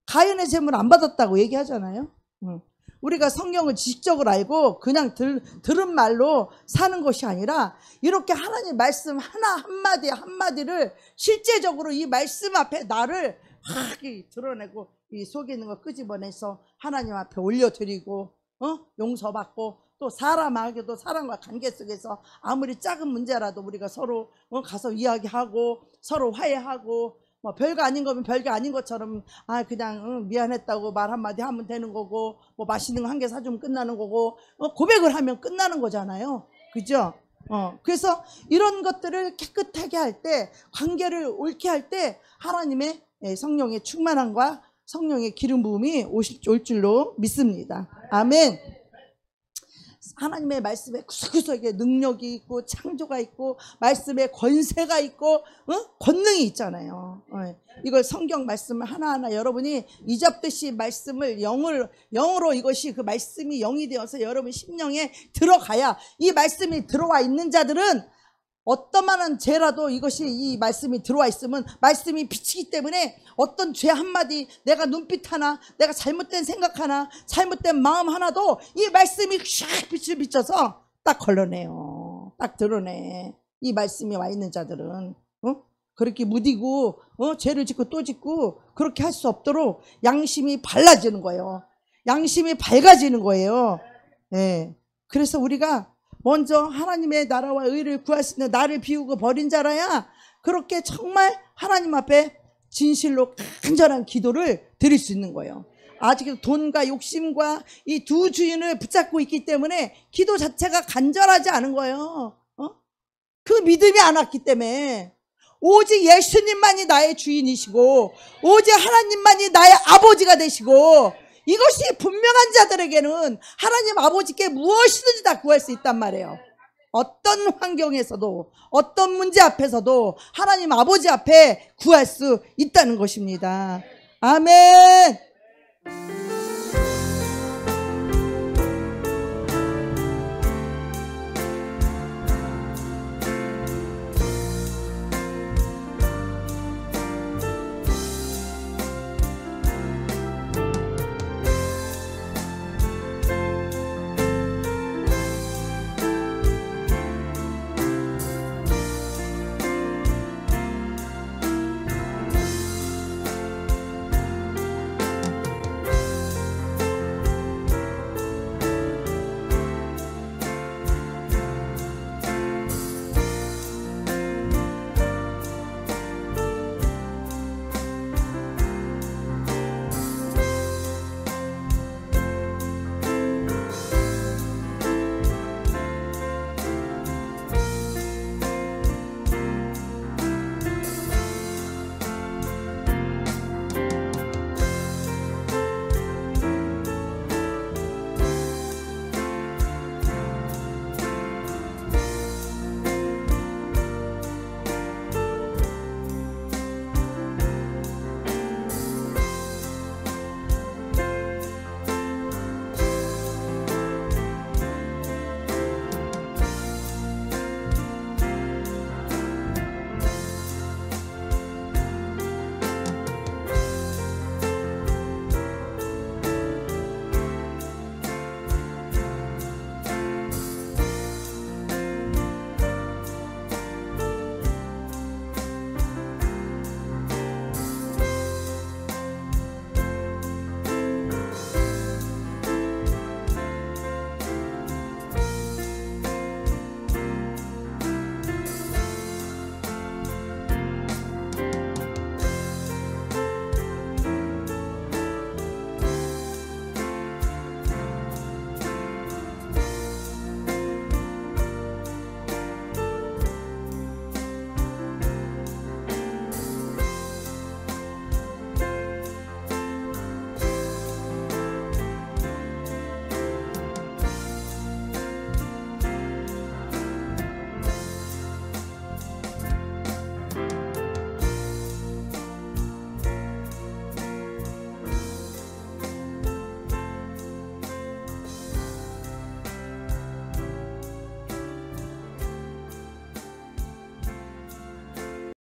가인의 제물 안 받았다고 얘기하잖아요. 우리가 성경을 지식적으로 알고 그냥 들은 말로 사는 것이 아니라 이렇게 하나님 말씀 하나 한마디 한마디를 실제적으로 이 말씀 앞에 나를 확 드러내고 이 속에 있는 거 끄집어내서 하나님 앞에 올려드리고 용서받고 또 사람에게도 사람과 관계 속에서 아무리 작은 문제라도 우리가 서로 가서 이야기하고 서로 화해하고 뭐 별거 아닌 거면 별거 아닌 것처럼 그냥 미안했다고 말 한마디 하면 되는 거고 뭐 맛있는 거 한 개 사주면 끝나는 거고 고백을 하면 끝나는 거잖아요. 그죠? 그래서 이런 것들을 깨끗하게 할 때 관계를 옳게 할 때 하나님의 성령의 충만함과 성령의 기름 부음이 올 줄로 믿습니다. 아멘. 하나님의 말씀에 구석구석에 능력이 있고 창조가 있고 말씀에 권세가 있고 권능이 있잖아요. 이걸 성경 말씀을 하나하나 여러분이 이잡듯이 말씀을 영으로 이것이 그 말씀이 영이 되어서 여러분 심령에 들어가야 이 말씀이 들어와 있는 자들은 어떠만한 죄라도 이것이 이 말씀이 들어와 있으면 말씀이 비치기 때문에 어떤 죄 한마디 내가 눈빛 하나 내가 잘못된 생각 하나 잘못된 마음 하나도 이 말씀이 샥 빛을 비춰서 딱 걸러내요. 딱 드러내. 이 말씀이 와 있는 자들은 그렇게 무디고 죄를 짓고 또 짓고 그렇게 할 수 없도록 양심이 발라지는 거예요. 양심이 밝아지는 거예요. 네. 그래서 우리가 먼저 하나님의 나라와 의를 구할 수 있는 나를 비우고 버린 자라야 그렇게 정말 하나님 앞에 진실로 간절한 기도를 드릴 수 있는 거예요. 아직 돈과 욕심과 이 두 주인을 붙잡고 있기 때문에 기도 자체가 간절하지 않은 거예요. 그 믿음이 안 왔기 때문에 오직 예수님만이 나의 주인이시고 오직 하나님만이 나의 아버지가 되시고 이것이 분명한 자들에게는 하나님 아버지께 무엇이든지 다 구할 수 있단 말이에요. 어떤 환경에서도 어떤 문제 앞에서도 하나님 아버지 앞에 구할 수 있다는 것입니다. 아멘.